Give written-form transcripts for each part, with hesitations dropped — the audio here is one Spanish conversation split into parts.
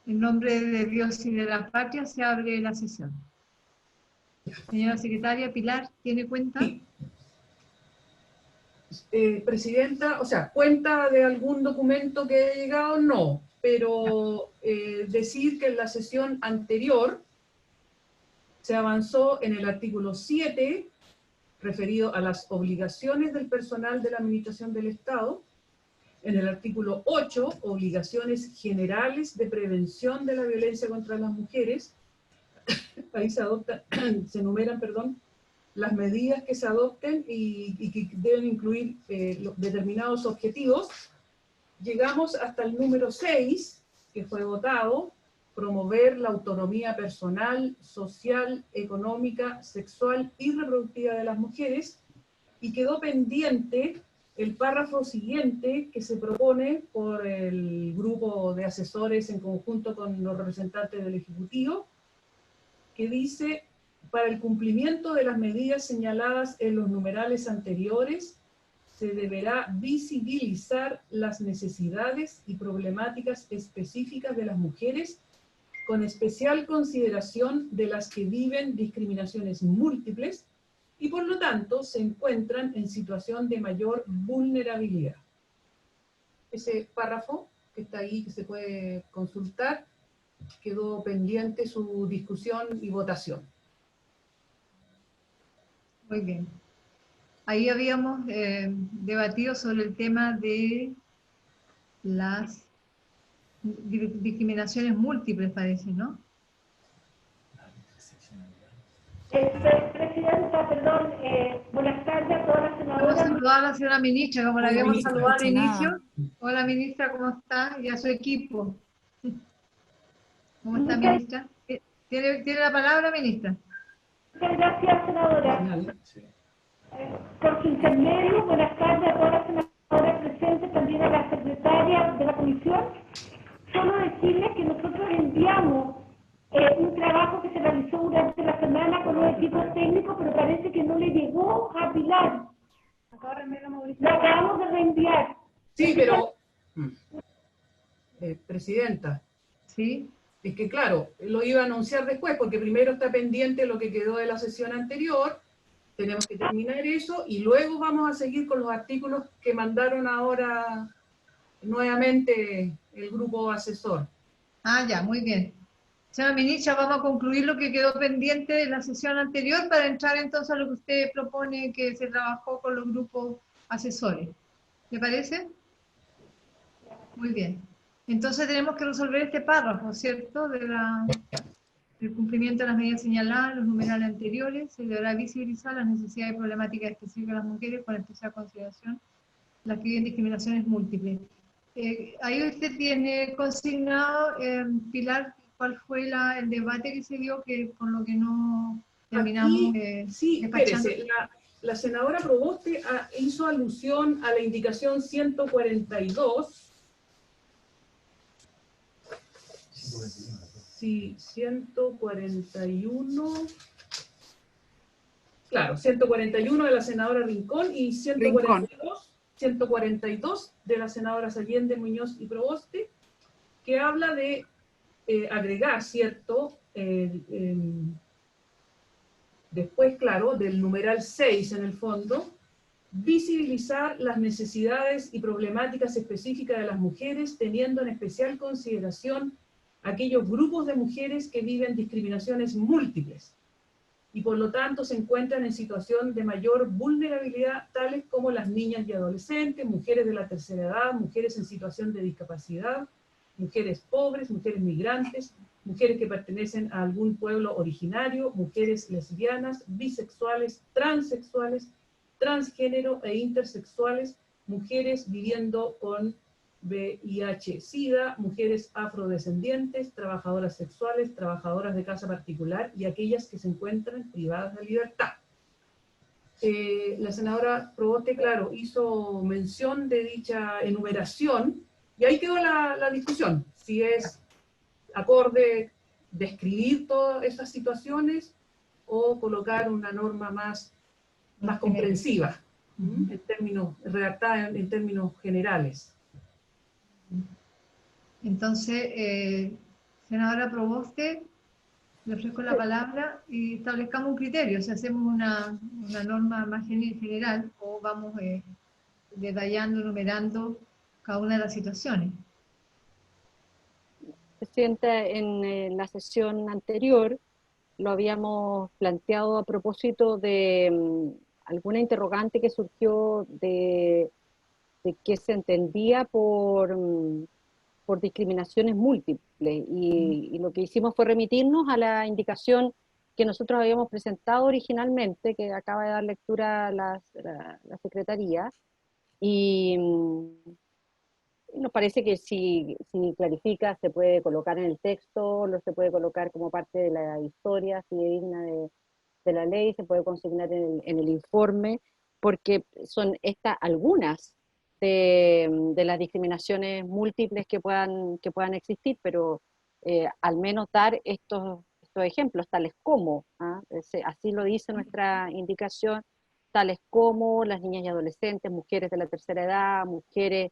En nombre de Dios y de la patria se abre la sesión. Señora secretaria, Pilar, ¿tiene cuenta? Sí. Presidenta, o sea, cuenta de algún documento que haya llegado, no, pero decir que en la sesión anterior se avanzó en el artículo 7, referido a las obligaciones del personal de la Administración del Estado, en el artículo 8, obligaciones generales de prevención de la violencia contra las mujeres. Ahí se enumeran, las medidas que se adopten y que deben incluir determinados objetivos. Llegamos hasta el número 6, que fue votado: promover la autonomía personal, social, económica, sexual y reproductiva de las mujeres, y quedó pendiente el párrafo siguiente que se propone por el grupo de asesores en conjunto con los representantes del Ejecutivo, que dice: para el cumplimiento de las medidas señaladas en los numerales anteriores, se deberá visibilizar las necesidades y problemáticas específicas de las mujeres, con especial consideración de las que viven discriminaciones múltiples y por lo tanto se encuentran en situación de mayor vulnerabilidad. Ese párrafo que está ahí, que se puede consultar, quedó pendiente su discusión y votación. Muy bien. Ahí habíamos debatido sobre el tema de las discriminaciones múltiples, parece, ¿no? Presidenta, perdón, buenas tardes a todas las Vamos a senadoras. saludar a la señora ministra, como la Hola, habíamos ministra. saludado al inicio. Nada. Hola ministra, ¿cómo está? Y a su equipo. ¿Cómo está, Muchas ministra? ¿Tiene la palabra, ministra? gracias, senadora. Por su intermedio, buenas tardes a todas las senadoras presentes, también a la secretaria de la comisión. Solo decirles que nosotros enviamos un trabajo que se realizó durante la semana con los equipos técnicos, pero parece que no le llegó a Pilar. Lo acabamos de reenviar. Sí, pero, presidenta, Sí. es que claro, lo iba a anunciar después, porque primero está pendiente lo que quedó de la sesión anterior, tenemos que terminar eso, y luego vamos a seguir con los artículos que mandaron ahora nuevamente el grupo asesor. Ah, ya, muy bien. Señora ministra, vamos a concluir lo que quedó pendiente de la sesión anterior para entrar entonces a lo que usted propone que se trabajó con los grupos asesores. ¿Le parece? Muy bien. Entonces tenemos que resolver este párrafo, ¿cierto? Del cumplimiento de las medidas señaladas en los numerales anteriores. Se deberá visibilizar las necesidades y problemáticas específicas de las mujeres con especial consideración las que viven discriminaciones múltiples. Ahí usted tiene consignado, Pilar, cuál fue el debate que se dio, que por lo que no terminamos Aquí, sí, despachando. espérese, la senadora Proboste hizo alusión a la indicación 142. Sí, 141. Claro, 141 de la senadora Rincón y 142 de la senadora Allende, Muñoz y Proboste, que habla de agregar, ¿cierto? Después, claro, del numeral 6 en el fondo, visibilizar las necesidades y problemáticas específicas de las mujeres, teniendo en especial consideración aquellos grupos de mujeres que viven discriminaciones múltiples y por lo tanto se encuentran en situación de mayor vulnerabilidad, tales como las niñas y adolescentes, mujeres de la tercera edad, mujeres en situación de discapacidad, mujeres pobres, mujeres migrantes, mujeres que pertenecen a algún pueblo originario, mujeres lesbianas, bisexuales, transexuales, transgénero e intersexuales, mujeres viviendo con VIH-Sida, mujeres afrodescendientes, trabajadoras sexuales, trabajadoras de casa particular y aquellas que se encuentran privadas de libertad. La senadora Proboste, claro, hizo mención de dicha enumeración y ahí quedó la discusión, si es acorde describir todas esas situaciones o colocar una norma más comprensiva, en términos, redactada en términos generales. Entonces, Senadora Proboste, le ofrezco la palabra y establezcamos un criterio, si hacemos una norma más general o vamos detallando, enumerando cada una de las situaciones. Presidenta, en la sesión anterior lo habíamos planteado a propósito de alguna interrogante que surgió de qué se entendía por discriminaciones múltiples, y lo que hicimos fue remitirnos a la indicación que nosotros habíamos presentado originalmente, que acaba de dar lectura la Secretaría, y nos parece que si clarifica se puede colocar en el texto, se puede colocar como parte de la historia fidedigna de la ley, se puede consignar en el informe, porque son estas algunas de las discriminaciones múltiples que puedan existir, pero al menos dar estos ejemplos, tales como, así lo dice nuestra indicación, tales como las niñas y adolescentes, mujeres de la tercera edad, mujeres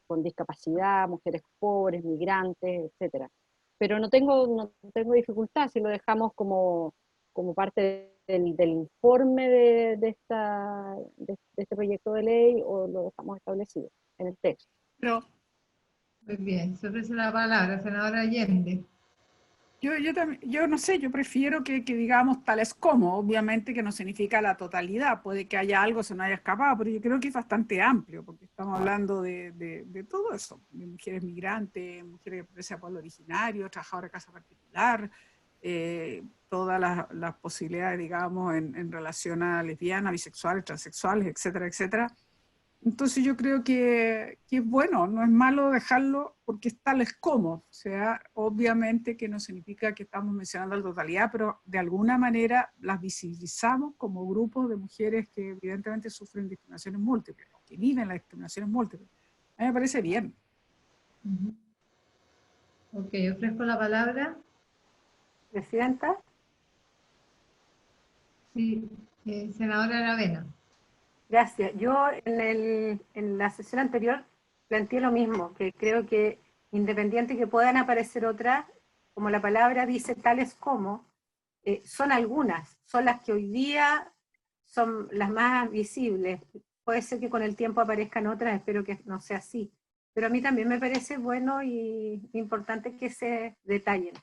con discapacidad, mujeres pobres, migrantes, etcétera. Pero no tengo dificultad si lo dejamos como parte del informe de este proyecto de ley, o lo dejamos establecido en el texto. Muy bien, se ofrece la palabra, senadora Allende. Yo no sé, yo prefiero que digamos tales como, obviamente que no significa la totalidad, puede que haya algo se nos haya escapado, pero yo creo que es bastante amplio, porque estamos hablando de todo eso, de mujeres migrantes, mujeres de pueblo originario, trabajadoras de casa particular, todas las posibilidades, digamos, en relación a lesbianas, bisexuales, transexuales, etcétera, etcétera. Entonces yo creo que es bueno, no es malo dejarlo porque es tales como, o sea, obviamente que no significa que estamos mencionando la totalidad, pero de alguna manera las visibilizamos como grupos de mujeres que evidentemente sufren discriminaciones múltiples, o que viven las discriminaciones múltiples. A mí me parece bien. Ok, ofrezco la palabra. Presidenta. Sí, senadora Aravena. Gracias. Yo en la sesión anterior planteé lo mismo, que creo que independiente que puedan aparecer otras, como la palabra dice tales como, son algunas, son las que hoy día son las más visibles. Puede ser que con el tiempo aparezcan otras, espero que no sea así. Pero a mí también me parece bueno y importante que se detallen.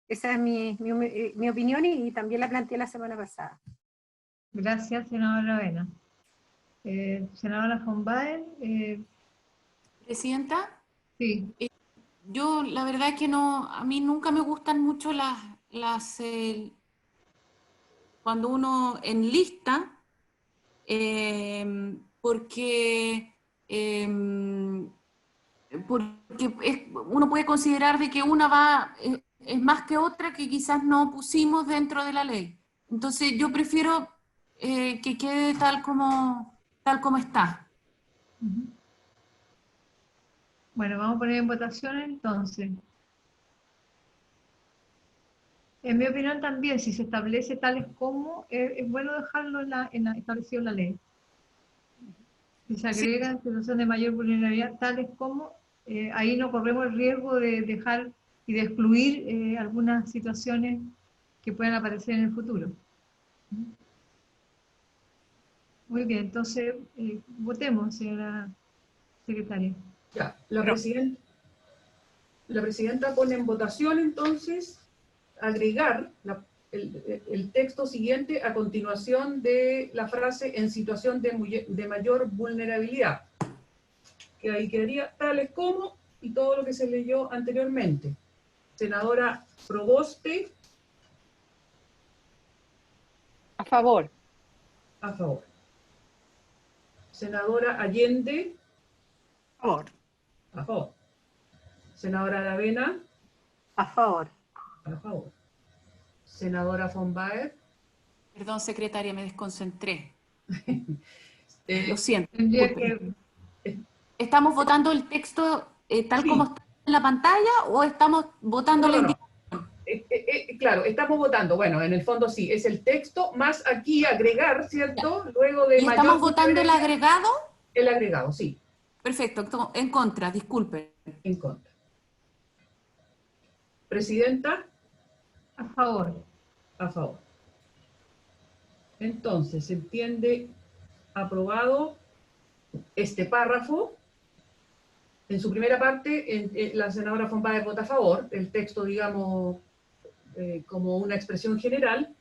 Esa es mi opinión y también la planteé la semana pasada. Gracias, senadora Aravena. Senadora von Baer. Presidenta, Sí. yo la verdad es que no, a mí nunca me gustan mucho cuando uno enlista, porque uno puede considerar de que una es más que otra que quizás no pusimos dentro de la ley. Entonces yo prefiero que quede tal como está. Bueno, vamos a poner en votación entonces. En mi opinión también, si se establece tales como, es bueno dejarlo establecido en la ley. Si se agregan situaciones de mayor vulnerabilidad, tales como, ahí no corremos el riesgo de dejar y de excluir algunas situaciones que puedan aparecer en el futuro. Muy bien, entonces votemos, señora secretaria. Ya, la presidenta pone en votación entonces agregar el texto siguiente a continuación de la frase en situación de mayor vulnerabilidad. Que ahí quedaría tales como y todo lo que se leyó anteriormente. Senadora Proboste. A favor. A favor. Senadora Allende. A favor. A favor. Senadora Aravena. A favor. A favor. Senadora von Baer. Perdón, secretaria, me desconcentré. Lo siento. ¿Estamos votando el texto tal como está en la pantalla o estamos votando la indicación? Claro, estamos votando, bueno, en el fondo sí, es el texto más aquí agregar, ¿cierto? Luego de ¿Y estamos votando el agregado? El agregado, sí. Perfecto, en contra, disculpe. En contra. Presidenta, A favor. a favor. Entonces, se entiende aprobado este párrafo. En su primera parte, la senadora von Baer vota a favor, el texto, digamos, como una expresión general,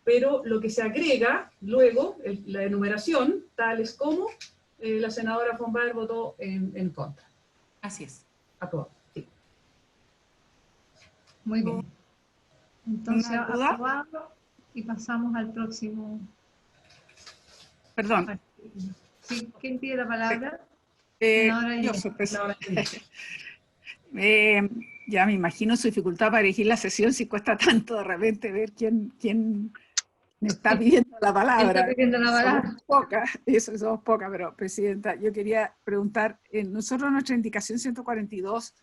pero lo que se agrega luego, la enumeración, tales como la senadora von Baer votó en contra. Así es. Aprobado. Sí. Muy bien. Entonces, ¿Una duda? aprobado y pasamos al próximo. Perdón. Sí, ¿quién pide la palabra? Yo Senadora soy Senadora ya me imagino su dificultad para elegir la sesión si cuesta tanto de repente ver quién me está pidiendo la palabra. Está pidiendo la palabra. Somos pocas, pero Presidenta, yo quería preguntar, nosotros en nuestra indicación 142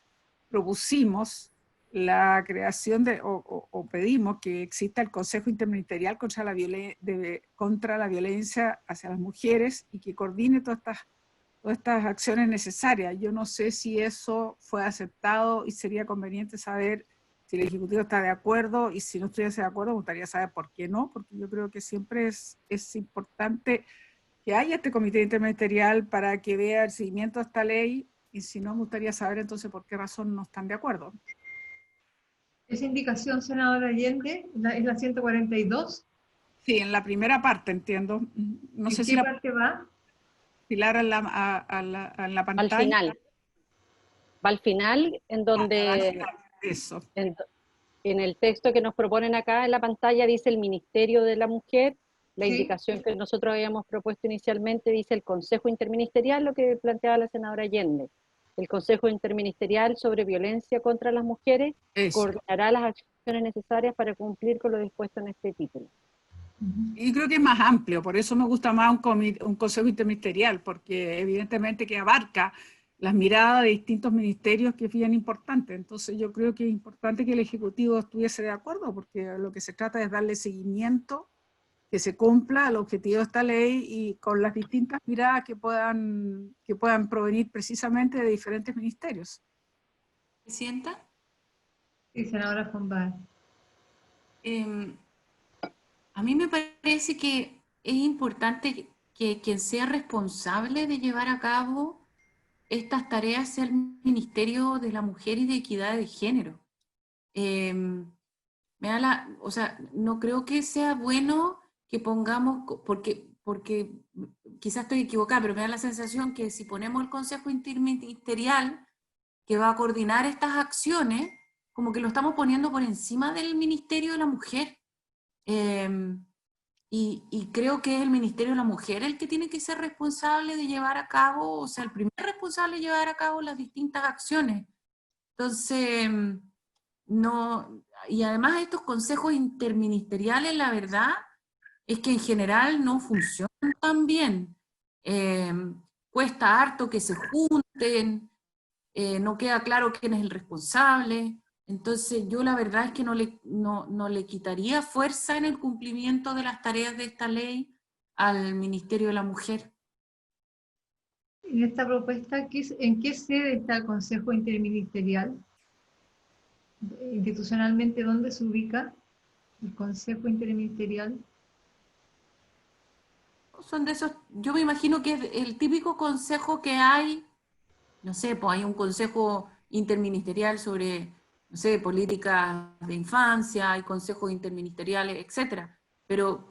propusimos la creación o pedimos que exista el Consejo Interministerial contra la violencia hacia las mujeres y que coordine todas estas acciones necesarias. Yo no sé si eso fue aceptado y sería conveniente saber si el Ejecutivo está de acuerdo, y si no estuviese de acuerdo me gustaría saber por qué no, porque yo creo que siempre es importante que haya este comité interministerial para que vea el seguimiento de esta ley, y si no me gustaría saber entonces por qué razón no están de acuerdo. Esa indicación, senadora Allende, es la 142. Sí, en la primera parte entiendo. No sé ¿En si qué la parte va? Pilar en la Al pantalla. final. Va al final, en donde Eso. en el texto que nos proponen acá en la pantalla dice el Ministerio de la Mujer, la Sí. indicación que nosotros habíamos propuesto inicialmente dice el Consejo Interministerial, lo que planteaba la senadora Allende. El Consejo Interministerial sobre Violencia contra las Mujeres Eso. coordinará las acciones necesarias para cumplir con lo dispuesto en este título. Y creo que es más amplio, por eso me gusta más un consejo interministerial, porque evidentemente que abarca las miradas de distintos ministerios, que es bien importante. Entonces yo creo que es importante que el Ejecutivo estuviese de acuerdo, porque lo que se trata es darle seguimiento, que se cumpla el objetivo de esta ley y con las distintas miradas que puedan provenir precisamente de diferentes ministerios. Presidenta. Sí, senadora von Baer. A mí me parece que es importante que quien sea responsable de llevar a cabo estas tareas sea el Ministerio de la Mujer y de Equidad de Género. O sea, no creo que sea bueno que pongamos, porque quizás estoy equivocada, pero me da la sensación que si ponemos el Consejo Interministerial que va a coordinar estas acciones, como que lo estamos poniendo por encima del Ministerio de la Mujer. Y creo que es el Ministerio de la Mujer el que tiene que ser responsable de llevar a cabo, o sea, el primer responsable de llevar a cabo las distintas acciones. Entonces, no, y además estos consejos interministeriales, la verdad, es que en general no funcionan tan bien. Cuesta harto que se junten, no queda claro quién es el responsable. Entonces yo la verdad es que no le quitaría fuerza en el cumplimiento de las tareas de esta ley al Ministerio de la Mujer. En esta propuesta, ¿en qué sede está el Consejo Interministerial? Institucionalmente, ¿dónde se ubica el Consejo Interministerial? Son de esos, yo me imagino que es el típico consejo que hay, no sé, pues hay un consejo interministerial sobre, no sé, políticas de infancia, hay consejos interministeriales, etcétera. Pero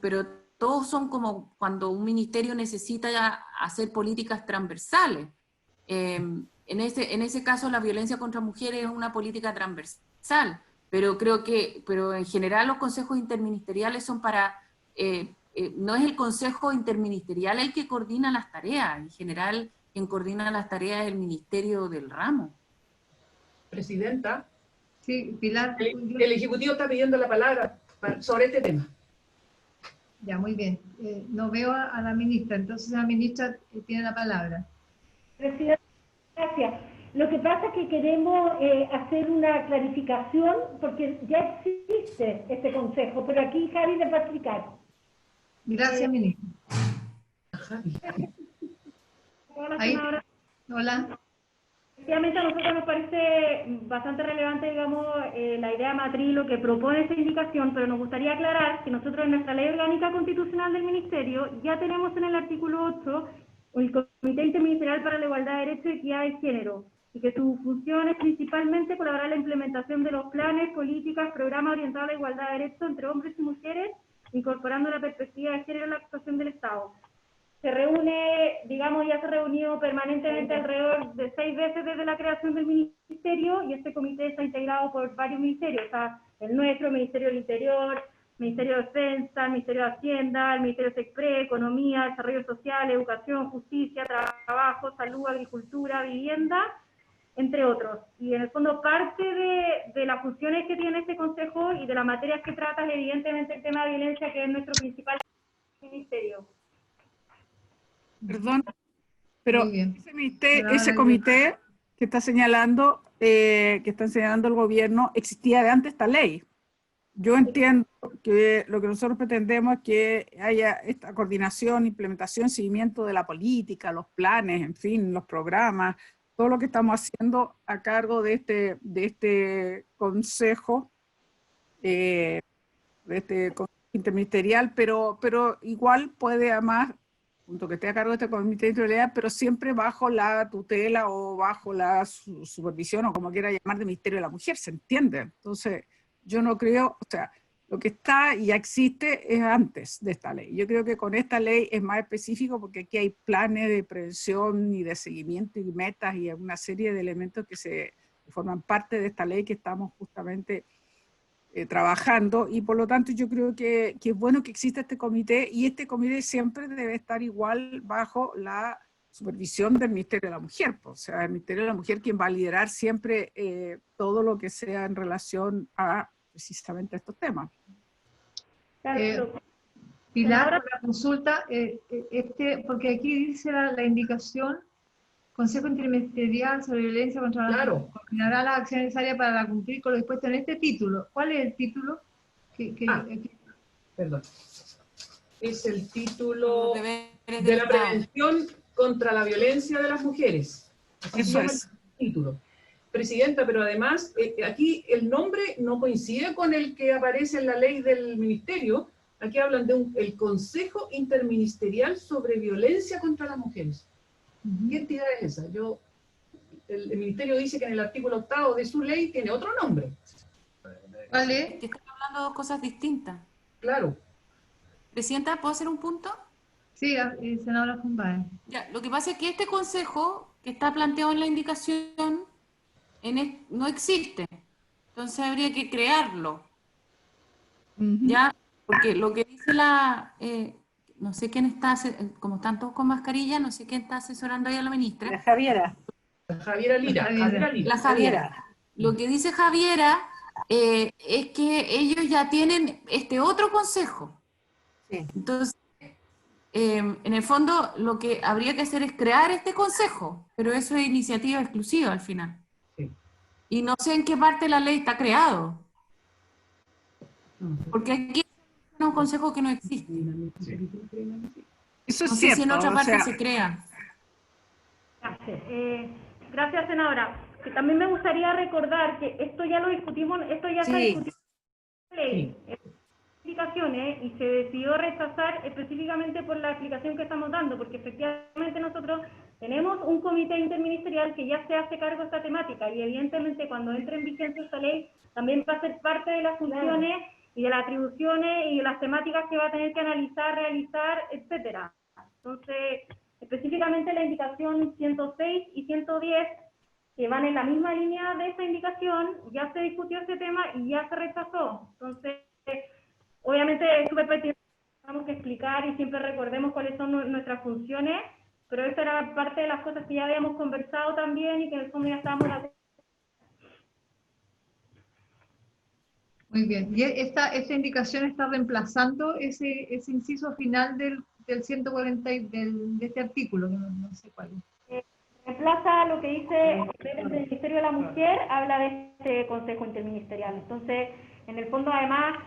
todos son como cuando un ministerio necesita ya hacer políticas transversales. En ese caso la violencia contra mujeres es una política transversal, pero en general los consejos interministeriales son para, no es el consejo interministerial el que coordina las tareas, en general quien coordina las tareas es el ministerio del ramo. Presidenta. Sí, Pilar. El Ejecutivo está pidiendo la palabra sobre este tema. Ya, muy bien. No veo a la ministra, entonces la ministra tiene la palabra. Presidenta, gracias. Lo que pasa es que queremos hacer una clarificación porque ya existe este consejo, pero aquí Javi les va a explicar. Gracias, ministra. Hola, Ahí. senadora. Hola. Efectivamente, a nosotros nos parece bastante relevante, digamos, la idea matriz, lo que propone esta indicación, pero nos gustaría aclarar que nosotros en nuestra Ley Orgánica Constitucional del Ministerio ya tenemos en el artículo 8 el Comité Interministerial para la Igualdad de Derechos y Equidad de Género, y que su función es principalmente colaborar en la implementación de los planes, políticas, programas orientados a la igualdad de derechos entre hombres y mujeres, incorporando la perspectiva de género en la actuación del Estado. Se reúne, digamos, ya se ha reunido permanentemente alrededor de 6 veces desde la creación del ministerio, y este comité está integrado por varios ministerios, o sea, el nuestro, el Ministerio del Interior, Ministerio de Defensa, el Ministerio de Hacienda, el Ministerio de Sexpre, Economía, Desarrollo Social, Educación, Justicia, Trabajo, Salud, Agricultura, Vivienda, entre otros. Y en el fondo parte de las funciones que tiene este consejo y de las materias que trata es evidentemente el tema de violencia, que es nuestro principal ministerio. Perdón, pero Muy bien. ese comité que está señalando, el gobierno, existía de antes esta ley. Yo entiendo que lo que nosotros pretendemos es que haya esta coordinación, implementación, seguimiento de la política, los planes, en fin, los programas, todo lo que estamos haciendo a cargo de este consejo, interministerial, pero igual puede además, junto que esté a cargo de este comité interministerial, pero siempre bajo la tutela o bajo la supervisión, o como quiera llamar, del Ministerio de la Mujer, ¿se entiende? Entonces, yo no creo, o sea, lo que está y ya existe es antes de esta ley. Yo creo que con esta ley es más específico porque aquí hay planes de prevención y de seguimiento y metas y una serie de elementos que forman parte de esta ley que estamos justamente trabajando, y por lo tanto yo creo que es bueno que exista este comité, y este comité siempre debe estar igual bajo la supervisión del Ministerio de la Mujer, o sea, el Ministerio de la Mujer quien va a liderar siempre todo lo que sea en relación a precisamente estos temas. Pilar, por la consulta, porque aquí dice la indicación, Consejo Interministerial sobre Violencia contra la Mujer, coordinará las acciones necesarias para cumplir con lo dispuesto en este título. ¿Cuál es el título? Perdón. Es el título de la prevención contra la violencia de las mujeres. Eso es. El título. Presidenta, pero además, aquí el nombre no coincide con el que aparece en la ley del ministerio. Aquí hablan de el Consejo Interministerial sobre Violencia contra las Mujeres. ¿Qué entidad es esa? El ministerio dice que en el artículo 8º de su ley tiene otro nombre. ¿Vale? Que están hablando de dos cosas distintas. Claro. Presidenta, ¿puedo hacer un punto? Sí, senadora Fumbay. Ya, lo que pasa es que este consejo que está planteado en la indicación no existe. Entonces habría que crearlo. ¿Ya? Porque lo que dice no sé quién está, como están todos con mascarilla, no sé quién está asesorando ahí a la ministra. La Javiera. Javiera Lira. La Javiera. Lo que dice Javiera es que ellos ya tienen este otro consejo. Sí. Entonces, en el fondo, lo que habría que hacer es crear este consejo, pero eso es iniciativa exclusiva al final. Sí. Y no sé en qué parte de la ley está creado. Porque aquí es un consejo que no existe. Sí. Eso es No sé cierto. si en otra parte o sea, se crea. Gracias, senadora. Que también me gustaría recordar que esto ya lo discutimos, esto ya está discutido en la ley, explicaciones, y se decidió rechazar específicamente por la explicación que estamos dando, porque efectivamente nosotros tenemos un comité interministerial que ya se hace cargo de esta temática, y evidentemente cuando entre en vigencia esta ley también va a ser parte de las funciones y de las atribuciones y de las temáticas que va a tener que analizar, realizar, etcétera. Entonces, específicamente la indicación 106 y 110, que van en la misma línea de esa indicación, ya se discutió este tema y ya se rechazó. Entonces, obviamente es súper pertinente, tenemos que explicar y siempre recordemos cuáles son nuestras funciones, pero esa era parte de las cosas que ya habíamos conversado también y que en el fondo ya estábamos de acuerdo. Muy bien. ¿Y esta indicación está reemplazando ese inciso final del 140 de este artículo? Que no sé cuál es. Reemplaza lo que dice el Ministerio de la Mujer, habla de este Consejo Interministerial. Entonces, en el fondo, además,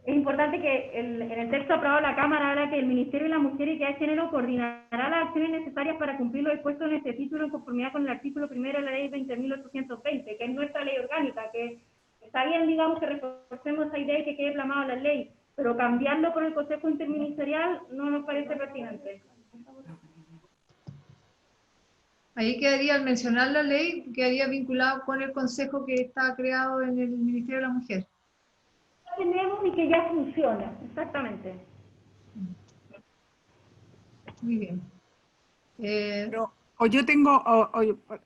es importante que en el texto aprobado en la Cámara habla que el Ministerio de la Mujer y Equidad de Género coordinará las acciones necesarias para cumplir lo dispuesto en este título en conformidad con el artículo 1 de la Ley 20.820, que es nuestra ley orgánica, que está bien, digamos, que reforcemos esa idea y que quede plasmado en la ley, pero cambiarlo por el Consejo Interministerial no nos parece pertinente. Ahí quedaría, al mencionar la ley, quedaría vinculado con el consejo que está creado en el Ministerio de la Mujer. Tenemos y que ya funciona, exactamente. Muy bien. O yo tengo,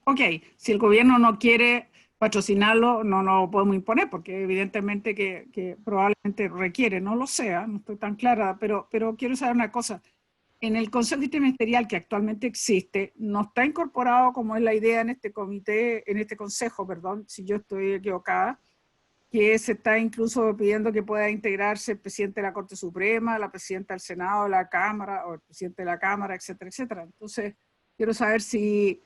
ok, si el gobierno no quiere patrocinarlo, no lo podemos imponer, porque evidentemente que probablemente requiere, no lo sea, no estoy tan clara, pero quiero saber una cosa. En el Consejo Interministerial que actualmente existe, no está incorporado, como es la idea en este comité, en este consejo, perdón, si yo estoy equivocada, que se está incluso pidiendo que pueda integrarse el presidente de la Corte Suprema, la presidenta del Senado, la Cámara, o el presidente de la Cámara, etcétera, etcétera. Entonces, quiero saber si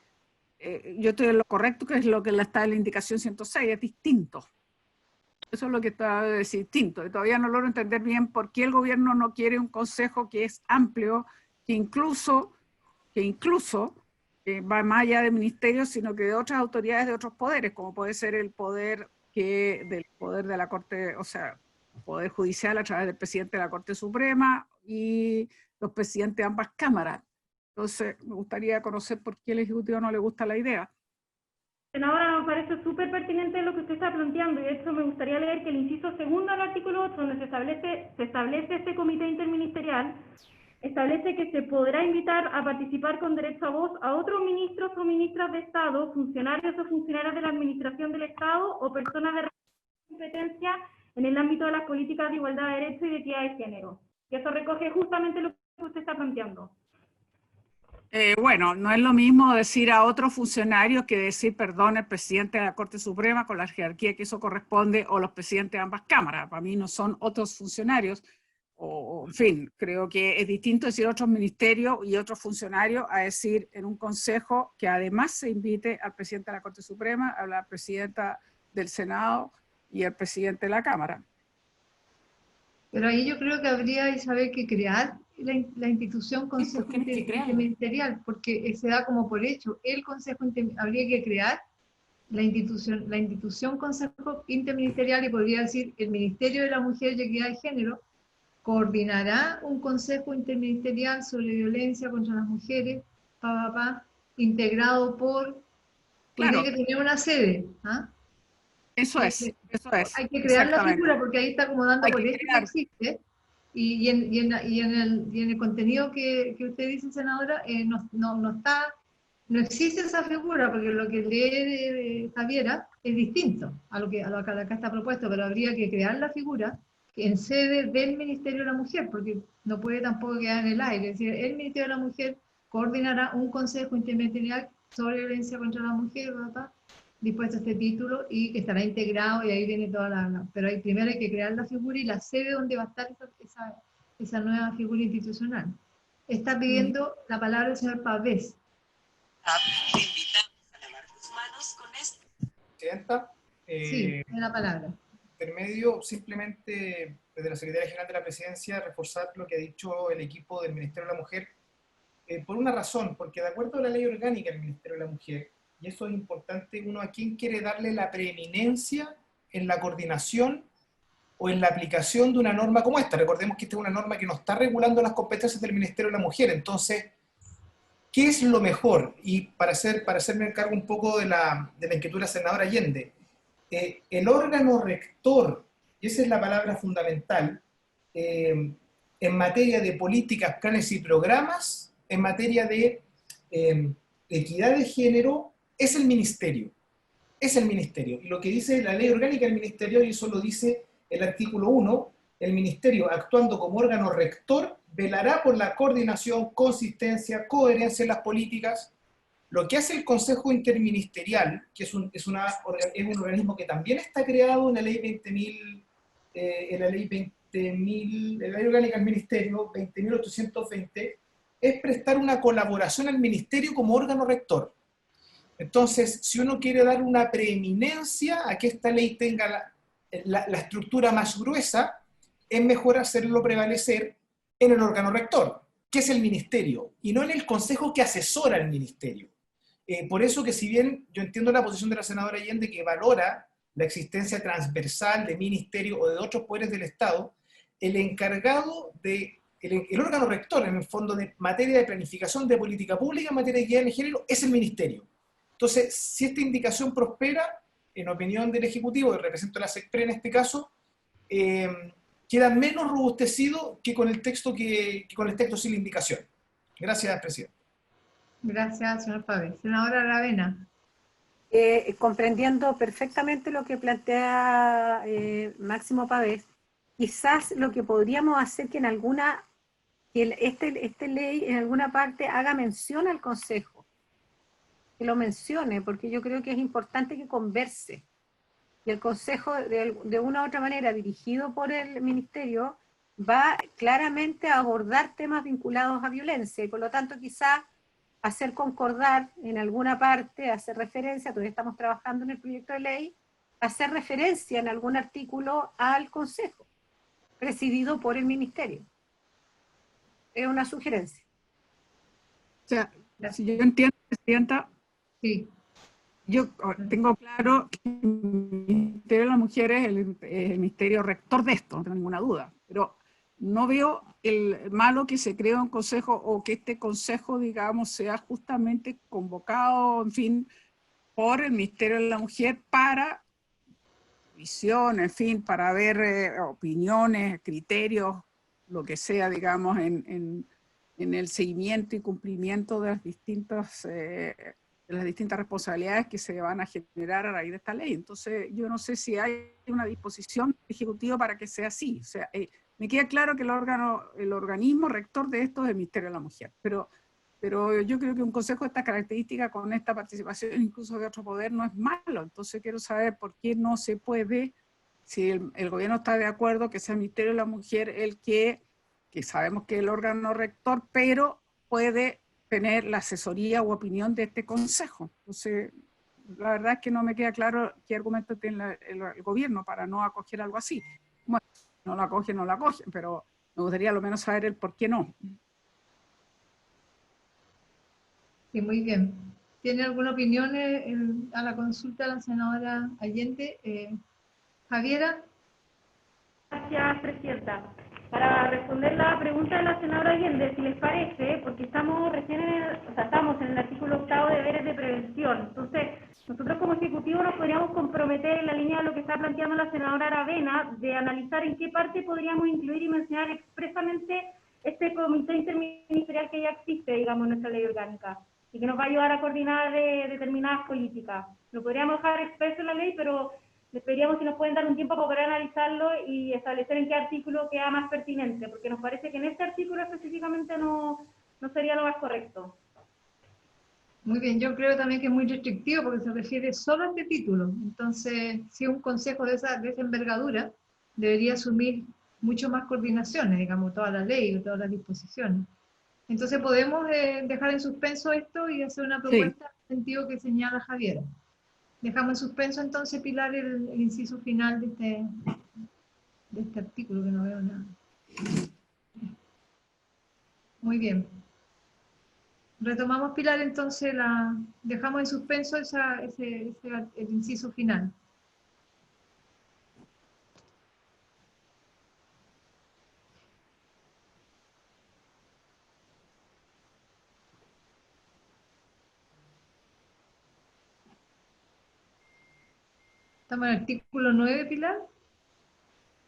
yo estoy en lo correcto, que es lo que está en la indicación 106, es distinto. Eso es lo que está distinto. Y todavía no logro entender bien por qué el gobierno no quiere un consejo que es amplio, que incluso va más allá de ministerios, sino que de otras autoridades de otros poderes, como puede ser el poder del poder de la Corte, o sea, poder judicial a través del presidente de la Corte Suprema y los presidentes de ambas cámaras. Entonces, me gustaría conocer por qué al Ejecutivo no le gusta la idea. Senadora, nos parece súper pertinente lo que usted está planteando, y de hecho me gustaría leer que el inciso segundo del artículo 8, donde se establece este comité interministerial, establece que se podrá invitar a participar con derecho a voz a otros ministros o ministras de Estado, funcionarios o funcionarias de la Administración del Estado o personas de competencia en el ámbito de las políticas de igualdad de derechos y de equidad de género. Y eso recoge justamente lo que usted está planteando. Bueno, no es lo mismo decir a otros funcionarios que decir, perdón, el presidente de la Corte Suprema con la jerarquía que eso corresponde, o los presidentes de ambas cámaras. Para mí no son otros funcionarios, o en fin, creo que es distinto decir otros ministerios y otros funcionarios a decir en un consejo que además se invite al presidente de la Corte Suprema, a la presidenta del Senado y al presidente de la Cámara. Pero ahí yo creo que habría, Isabel, que crear la institución Consejo Interministerial, porque se da como por hecho. El Consejo habría que crear la institución Consejo Interministerial, y podría decir el Ministerio de la Mujer y Equidad de Género coordinará un Consejo Interministerial sobre violencia contra las mujeres, integrado por... Claro. Tiene que tener una sede, ¿ah? Eso es. Hay que crear la figura, porque ahí está como dando por hecho que existe, y en el contenido que usted dice, senadora, no existe esa figura, porque lo que lee Javiera es distinto a lo que acá está propuesto, pero habría que crear la figura en sede del Ministerio de la Mujer, porque no puede tampoco quedar en el aire. Es decir, el Ministerio de la Mujer coordinará un Consejo Interministerial sobre violencia contra la mujer, dispuesto a este título, y que estará integrado, y ahí viene toda pero primero hay que crear la figura y la sede donde va a estar esa nueva figura institucional. Está pidiendo la palabra el señor Pavés. Presidenta, sí, tiene la palabra. Intermedio, simplemente desde la Secretaría General de la Presidencia, reforzar lo que ha dicho el equipo del Ministerio de la Mujer, por una razón, porque de acuerdo a la ley orgánica del Ministerio de la Mujer, y eso es importante, uno a quién quiere darle la preeminencia en la coordinación o en la aplicación de una norma como esta. Recordemos que esta es una norma que no está regulando las competencias del Ministerio de la Mujer. Entonces, ¿qué es lo mejor? Y para hacerme cargo un poco de la inquietud de la senadora Allende, el órgano rector, y esa es la palabra fundamental, en materia de políticas, planes y programas, en materia de equidad de género, es el ministerio. Es el ministerio. Y lo que dice la ley orgánica del ministerio, y eso lo dice el artículo 1, el ministerio, actuando como órgano rector, velará por la coordinación, consistencia, coherencia en las políticas. Lo que hace el Consejo Interministerial, que es un organismo que también está creado en la ley 20.000, en la ley orgánica del ministerio, 20.820, es prestar una colaboración al ministerio como órgano rector. Entonces, si uno quiere dar una preeminencia a que esta ley tenga la estructura más gruesa, es mejor hacerlo prevalecer en el órgano rector, que es el ministerio, y no en el consejo que asesora al ministerio. Por eso que si bien yo entiendo la posición de la senadora Allende, que valora la existencia transversal de ministerio o de otros poderes del Estado, el encargado de, el órgano rector, en el fondo, de materia de planificación de política pública en materia de equidad de género, es el ministerio. Entonces, si esta indicación prospera, en opinión del Ejecutivo, que represento a la SECPRE en este caso, queda menos robustecido que con el texto sin la indicación. Gracias, presidente. Gracias, señor Pavés. Senadora Aravena. Comprendiendo perfectamente lo que plantea Máximo Pavés, quizás lo que podríamos hacer que en alguna, que este ley en alguna parte haga mención al Consejo, que lo mencione, porque yo creo que es importante que converse. Y el Consejo, de una u otra manera, dirigido por el Ministerio, va claramente a abordar temas vinculados a violencia, y por lo tanto quizás hacer concordar en alguna parte, hacer referencia, todavía estamos trabajando en el proyecto de ley, hacer referencia en algún artículo al Consejo, presidido por el Ministerio. Es una sugerencia. O sea, si yo entiendo, Presidenta, sí. Yo tengo claro que el Ministerio de las Mujeres es el ministerio rector de esto, no tengo ninguna duda, pero no veo el malo que se cree un consejo o que este consejo, digamos, sea justamente convocado, en fin, por el Ministerio de la Mujer para visión, en fin, para ver opiniones, criterios, lo que sea, digamos, en el seguimiento y cumplimiento de las distintas responsabilidades que se van a generar a raíz de esta ley. Entonces, yo no sé si hay una disposición ejecutiva para que sea así. O sea, me queda claro que el organismo rector de esto es el Ministerio de la Mujer, pero yo creo que un consejo de esta característica, con esta participación incluso de otro poder, no es malo. Entonces, quiero saber por qué no se puede, si el gobierno está de acuerdo que sea el Ministerio de la Mujer el que sabemos que es el órgano rector, pero puede tener la asesoría u opinión de este consejo. Entonces, la verdad es que no me queda claro qué argumento tiene el gobierno para no acoger algo así. Bueno, no lo acogen, pero me gustaría al menos saber el por qué no. Sí, muy bien. ¿Tiene alguna opinión a la consulta de la senadora Allende? Javiera. Gracias, Presidenta. Para responder la pregunta de la senadora Allende, si les parece, porque estamos recién estamos en el artículo 8 de deberes de prevención. Entonces, nosotros como Ejecutivo nos podríamos comprometer en la línea de lo que está planteando la senadora Aravena, de analizar en qué parte podríamos incluir y mencionar expresamente este comité interministerial que ya existe, digamos, en nuestra ley orgánica, y que nos va a ayudar a coordinar determinadas políticas. Lo podríamos dejar expreso en la ley, pero les pediríamos si nos pueden dar un tiempo para poder analizarlo y establecer en qué artículo queda más pertinente, porque nos parece que en este artículo específicamente no sería lo más correcto. Muy bien, yo creo también que es muy restrictivo porque se refiere solo a este título. Entonces, si un consejo de esa envergadura debería asumir mucho más coordinaciones, digamos, toda la ley, todas las disposiciones. Entonces, podemos dejar en suspenso esto y hacer una propuesta en el sentido que señala Javier. Dejamos en suspenso entonces, Pilar, el inciso final de este artículo, que no veo nada. Muy bien. Retomamos, Pilar, entonces dejamos en suspenso el inciso final. Estamos en el artículo 9, Pilar.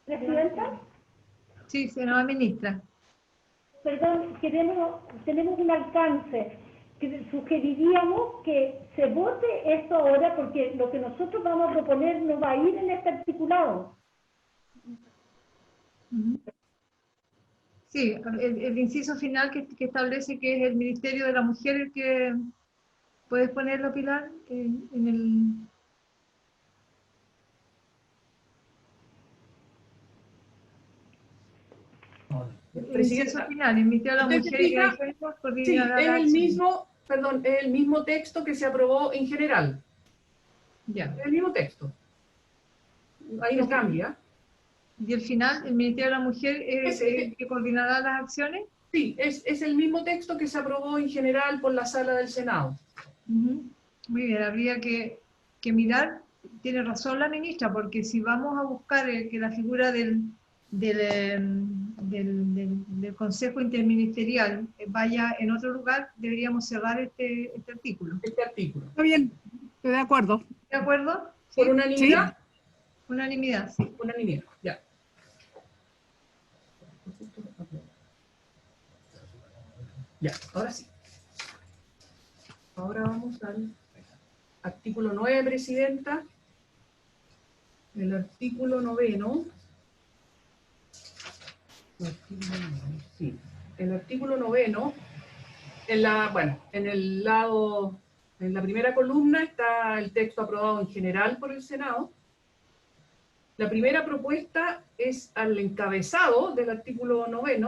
¿Presidenta? Sí, senadora ministra. Perdón, tenemos un alcance. Que sugeriríamos que se vote esto ahora porque lo que nosotros vamos a proponer no va a ir en este articulado. Sí, el inciso final que establece que es el Ministerio de la Mujer el que... ¿Puedes ponerlo, Pilar? En el... El inciso final, el Ministerio de la Mujer y la Género coordinará la acción. Es el mismo texto que se aprobó en general. Ya. El mismo texto. Ahí no cambia. Y el final, el Ministerio de la Mujer es el que coordinará las acciones. Sí, es el mismo texto que se aprobó en general por la sala del Senado. Muy bien, habría que mirar, tiene razón la ministra, porque si vamos a buscar que la figura del Consejo Interministerial vaya en otro lugar, deberíamos cerrar este artículo. Este artículo. Está bien, estoy de acuerdo. ¿De acuerdo? ¿Por unanimidad? Sí. Unanimidad, sí. Unanimidad, ya. Ya, ahora sí. Ahora vamos al artículo 9, Presidenta. El artículo 9. Sí, el artículo 9, en el lado, en la primera columna está el texto aprobado en general por el Senado. La primera propuesta es al encabezado del artículo 9.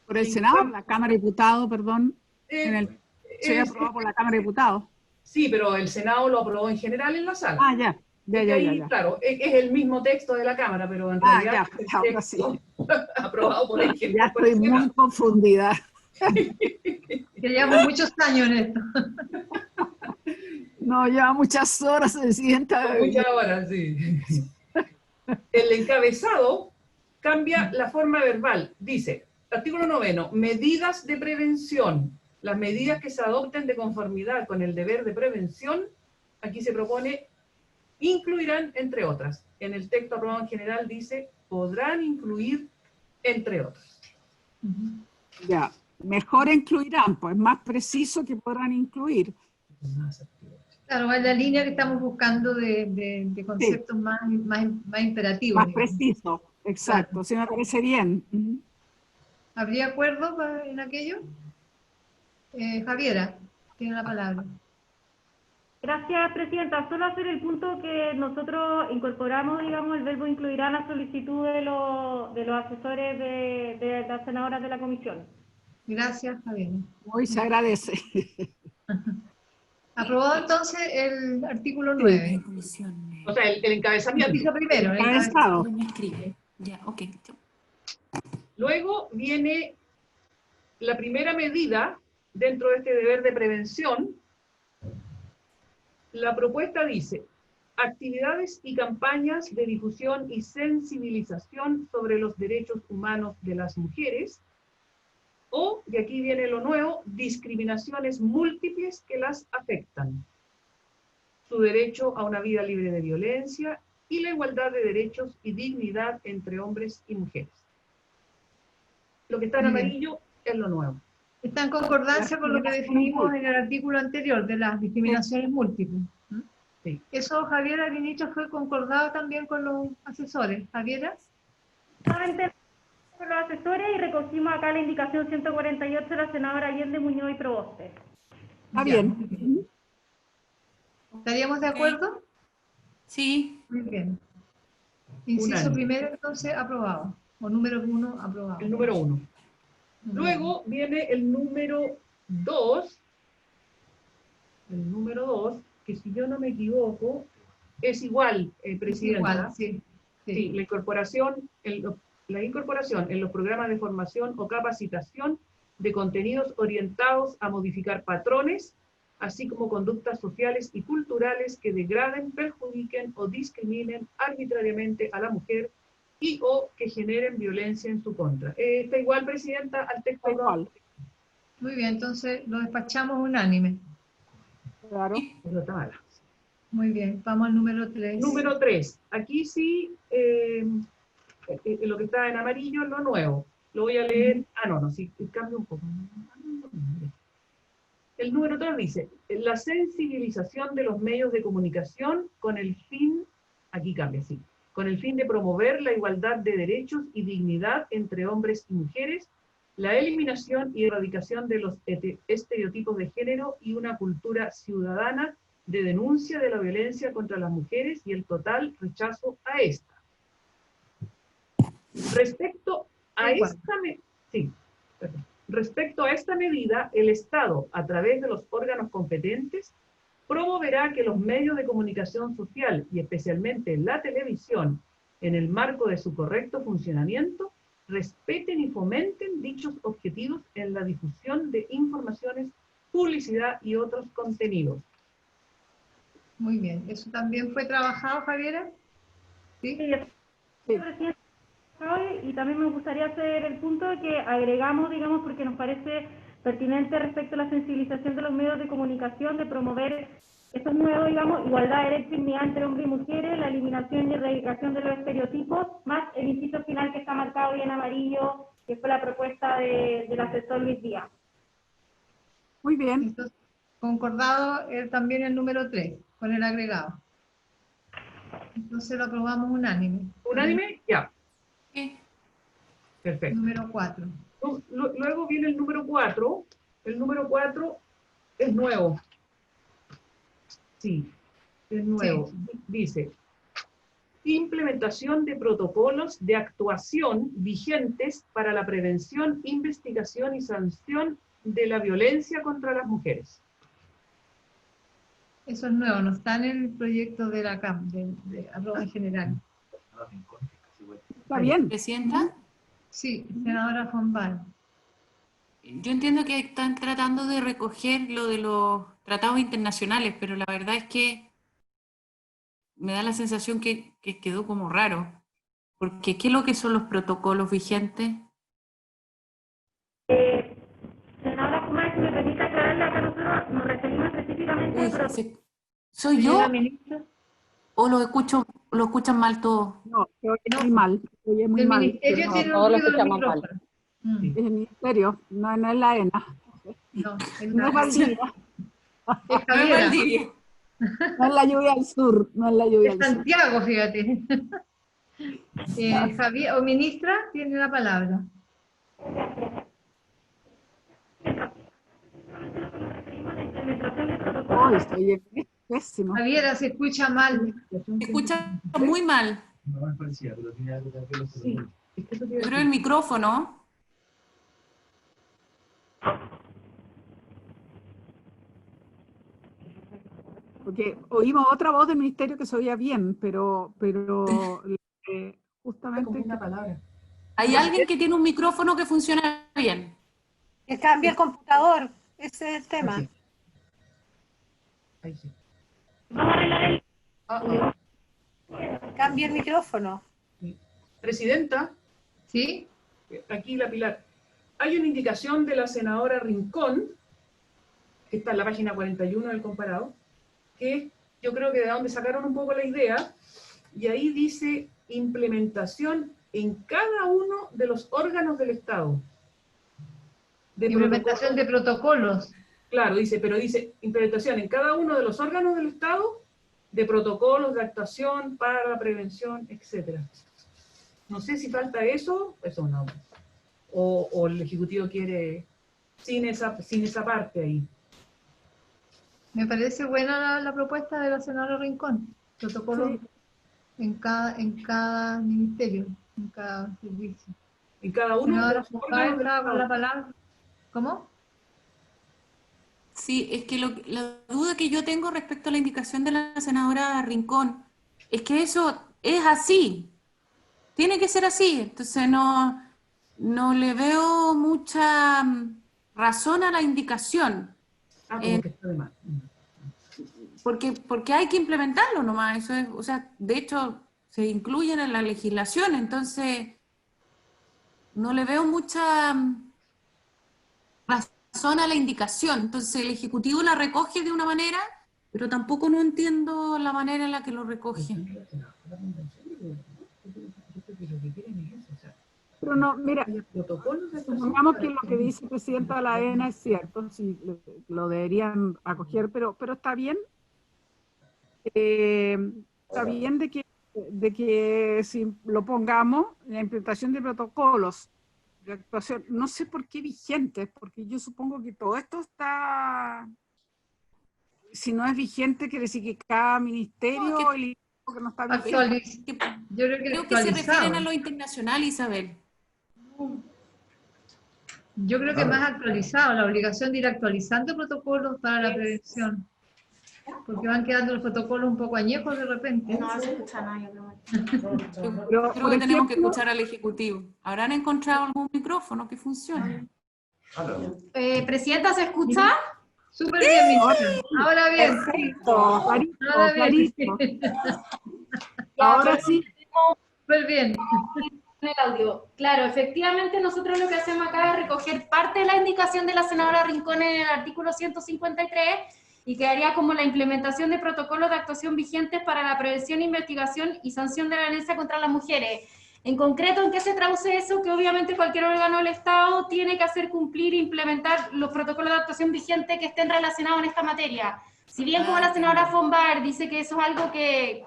Por el Senado, la Cámara de Diputados, perdón. Se aprobado por la Cámara de Diputados. Sí, pero el Senado lo aprobó en general en la sala. Ah, ya. Ya. Claro, es el mismo texto de la Cámara, pero en realidad es el texto aprobado por el Senado. Ya estoy muy confundida. Que llevamos muchos años en esto. No, lleva muchas horas, Presidenta. Muchas horas, sí. El encabezado cambia la forma verbal. Dice, artículo 9, medidas de prevención. Las medidas que se adopten de conformidad con el deber de prevención, aquí se propone, incluirán entre otras. En el texto aprobado en general dice, podrán incluir entre otras. Ya, mejor incluirán, pues más preciso que podrán incluir. Claro, es la línea que estamos buscando de conceptos sí, más imperativos. Más preciso, exacto, claro. Sí me parece bien. ¿Habría acuerdo en aquello? Javiera, tiene la palabra. Gracias, Presidenta. Solo hacer el punto que nosotros incorporamos, digamos, el verbo incluirá la solicitud de los asesores de las senadoras de la comisión. Gracias, Javiera. Hoy se agradece. Aprobado entonces el artículo 9. O sea, el encabezamiento. Dijo primero. El encabezado. Ya, ok. Luego viene la primera medida dentro de este deber de prevención. La propuesta dice, actividades y campañas de difusión y sensibilización sobre los derechos humanos de las mujeres, o, y aquí viene lo nuevo, discriminaciones múltiples que las afectan. Su derecho a una vida libre de violencia y la igualdad de derechos y dignidad entre hombres y mujeres. Lo que está en amarillo es lo nuevo. Está en concordancia con lo que definimos en el artículo anterior de las discriminaciones múltiples. Sí. Eso, Javiera, ministra, fue concordado también con los asesores. Javiera. Solamente con los asesores y recogimos acá la indicación 148 de la senadora Allende, Muñoz y Proboste. Está bien. ¿Estaríamos de acuerdo? Sí. Muy bien. Inciso primero, entonces, aprobado. O número 1, aprobado. El número 1. Luego viene el número 2. El número 2, que si yo no me equivoco, es igual, Presidenta. Igual, sí. Sí, la incorporación en los programas de formación o capacitación de contenidos orientados a modificar patrones, así como conductas sociales y culturales que degraden, perjudiquen o discriminen arbitrariamente a la mujer y o que generen violencia en su contra. ¿Está igual, Presidenta, al texto? Igual. Muy bien, entonces lo despachamos unánime. Claro. Eso está mal. Muy bien, vamos al número 3. Número 3. Aquí sí, lo que está en amarillo es lo nuevo. Lo voy a leer. Sí, cambia un poco. El número 3 dice, la sensibilización de los medios de comunicación con el fin, aquí cambia, sí, con el fin de promover la igualdad de derechos y dignidad entre hombres y mujeres, la eliminación y erradicación de los estereotipos de género y una cultura ciudadana de denuncia de la violencia contra las mujeres y el total rechazo a esta. Respecto a esta medida, el Estado, a través de los órganos competentes, promoverá que los medios de comunicación social, y especialmente la televisión, en el marco de su correcto funcionamiento, respeten y fomenten dichos objetivos en la difusión de informaciones, publicidad y otros contenidos. Muy bien. ¿Eso también fue trabajado, Javiera? ¿Sí? Sí. Y también me gustaría hacer el punto de que agregamos, digamos, porque nos parece pertinente respecto a la sensibilización de los medios de comunicación, de promover estos nuevos, digamos, igualdad, derecho y dignidad entre hombres y mujeres, la eliminación y erradicación de los estereotipos, más el inciso final que está marcado hoy en amarillo, que fue la propuesta del asesor Luis Díaz. Muy bien. Entonces, concordado también el número 3, con el agregado. Entonces lo aprobamos unánime. ¿Unánime? Ya. Sí. Perfecto. Número 4. Luego viene el número 4. El número 4 es nuevo. Sí, es nuevo. Sí. Dice, implementación de protocolos de actuación vigentes para la prevención, investigación y sanción de la violencia contra las mujeres. Eso es nuevo, no está en el proyecto de la CAM, de arroba en general. Está bien. ¿Presidenta? Sí, senadora Fombal. Yo entiendo que están tratando de recoger lo de los tratados internacionales, pero la verdad es que me da la sensación que quedó como raro. Porque, ¿qué es lo que son los protocolos vigentes? Senadora Kumar, si me permite aclararle, acá nosotros nos referimos específicamente a ¿Soy yo? Señora ministra. ¿O lo escuchan mal todos? No, se oye muy mal. Se oye muy El mal. ministerio No, tiene un todos lo ruido en el escuchamos mal. micrófono. Es el ministerio, no es la ENA. No, es No es Valdivia, es Javiera. Valdivia. no es la lluvia al sur, no es la lluvia Es al sur. Santiago, fíjate. Javier, o ministra, tiene la palabra. Oh, estoy pésimo. Javiera, se escucha mal. Se escucha muy mal. Sí, es que eso te iba a Yo creo decir. el micrófono. Porque oímos otra voz del ministerio que se oía bien, pero justamente... Una palabra. Hay alguien que tiene un micrófono que funciona bien. Que cambie el computador, ese es el tema. Así. Ahí sí. Cambie el micrófono. Presidenta, ¿Sí? aquí la Pilar. Hay una indicación de la senadora Rincón, que está en la página 41 del comparado, que yo creo que de donde sacaron un poco la idea, y ahí dice implementación en cada uno de los órganos del Estado. Implementación de protocolos. Claro, pero dice implementación en cada uno de los órganos del Estado de protocolos de actuación para la prevención, etc. No sé si falta eso no. O el Ejecutivo quiere sin esa parte ahí. Me parece buena la propuesta de la senadora Rincón. Protocolos Sí. en cada ministerio, en cada servicio. En cada uno de Senadora los Fombal, órganos del estaba con la Estado. palabra. ¿Cómo? Sí, es que la duda que yo tengo respecto a la indicación de la senadora Rincón es que eso es así. Tiene que ser así. Entonces no le veo mucha razón a la indicación. Como que está de más. Porque hay que implementarlo nomás. Eso es, o sea, de hecho, se incluyen en la legislación, entonces no le veo mucha razón a la indicación. Entonces el Ejecutivo la recoge de una manera, pero tampoco no entiendo la manera en la que lo recoge. Pero no, mira, supongamos que lo que dice el presidente de la ENA es cierto, sí, lo deberían acoger, pero está bien. Está bien de que si lo pongamos, la implementación de protocolos de actuación, no sé por qué vigentes, porque yo supongo que todo esto está, si no es vigente, quiere decir que cada ministerio que no está vigente. Yo creo que Creo que se refieren a lo internacional, Isabel. Yo creo que más actualizado, la obligación de ir actualizando protocolos para la prevención. porque van quedando los protocolos un poco añejos de repente. No se escucha nada, yo creo. Pero, Creo por que tenemos que ejemplo, escuchar al Ejecutivo. ¿Habrán encontrado algún micrófono que funcione? Presidenta, ¿se escucha? Súper bien, Michelle. Ahora bien. perfecto, clarito, Ahora bien. clarito. Ya, Ahora pero sí. Súper bien. el audio. Claro, efectivamente nosotros lo que hacemos acá es recoger parte de la indicación de la senadora Rincón en el artículo 153 y quedaría como la implementación de protocolos de actuación vigentes para la prevención, investigación y sanción de la violencia contra las mujeres. En concreto, ¿en qué se traduce eso? Que obviamente cualquier órgano del Estado tiene que hacer cumplir e implementar los protocolos de actuación vigentes que estén relacionados en esta materia. Si bien como la senadora von Baer dice que eso es algo que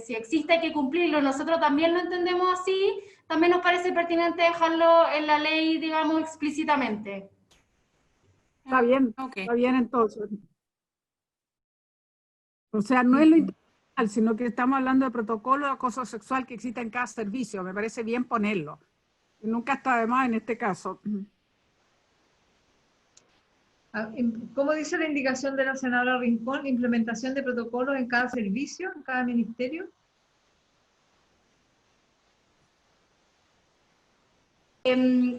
si existe hay que cumplirlo, nosotros también lo entendemos así, también nos parece pertinente dejarlo en la ley, digamos, explícitamente. Está bien, Ok. está bien entonces. O sea, no es lo internacional, sino que estamos hablando de protocolo de acoso sexual que existe en cada servicio. Me parece bien ponerlo. Y nunca está de más en este caso. ¿Cómo dice la indicación de la senadora Rincón? Implementación de protocolos en cada servicio, en cada ministerio.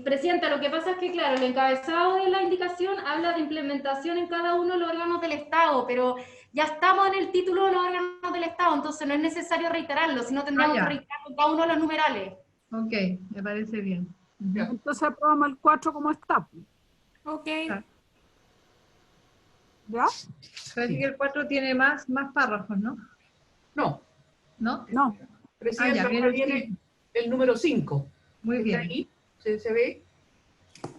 Presidenta, lo que pasa es que, claro, el encabezado de la indicación habla de implementación en cada uno de los órganos del Estado, pero ya estamos en el título de los órganos del Estado, entonces no es necesario reiterarlo, sino tendríamos que reiterarlo en cada uno de los numerales. Ok, me parece bien. Entonces aprobamos el 4 como está. Ok. ¿Ya? Parece que el 4 tiene más párrafos, ¿no? No, ¿No? No. Presidenta, ya, viene ahora el viene cinco. el número 5. Muy ¿Está bien. ahí? ¿Se ve?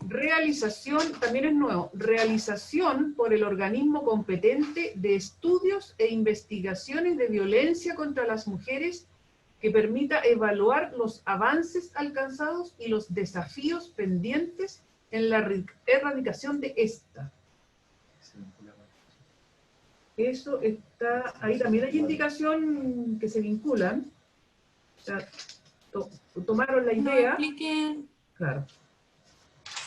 Realización, también es nuevo, realización por el organismo competente de estudios e investigaciones de violencia contra las mujeres que permita evaluar los avances alcanzados y los desafíos pendientes en la erradicación de esta. Eso está, ahí también hay indicación que se vinculan. O sea, tomaron la No idea. expliquen. Claro.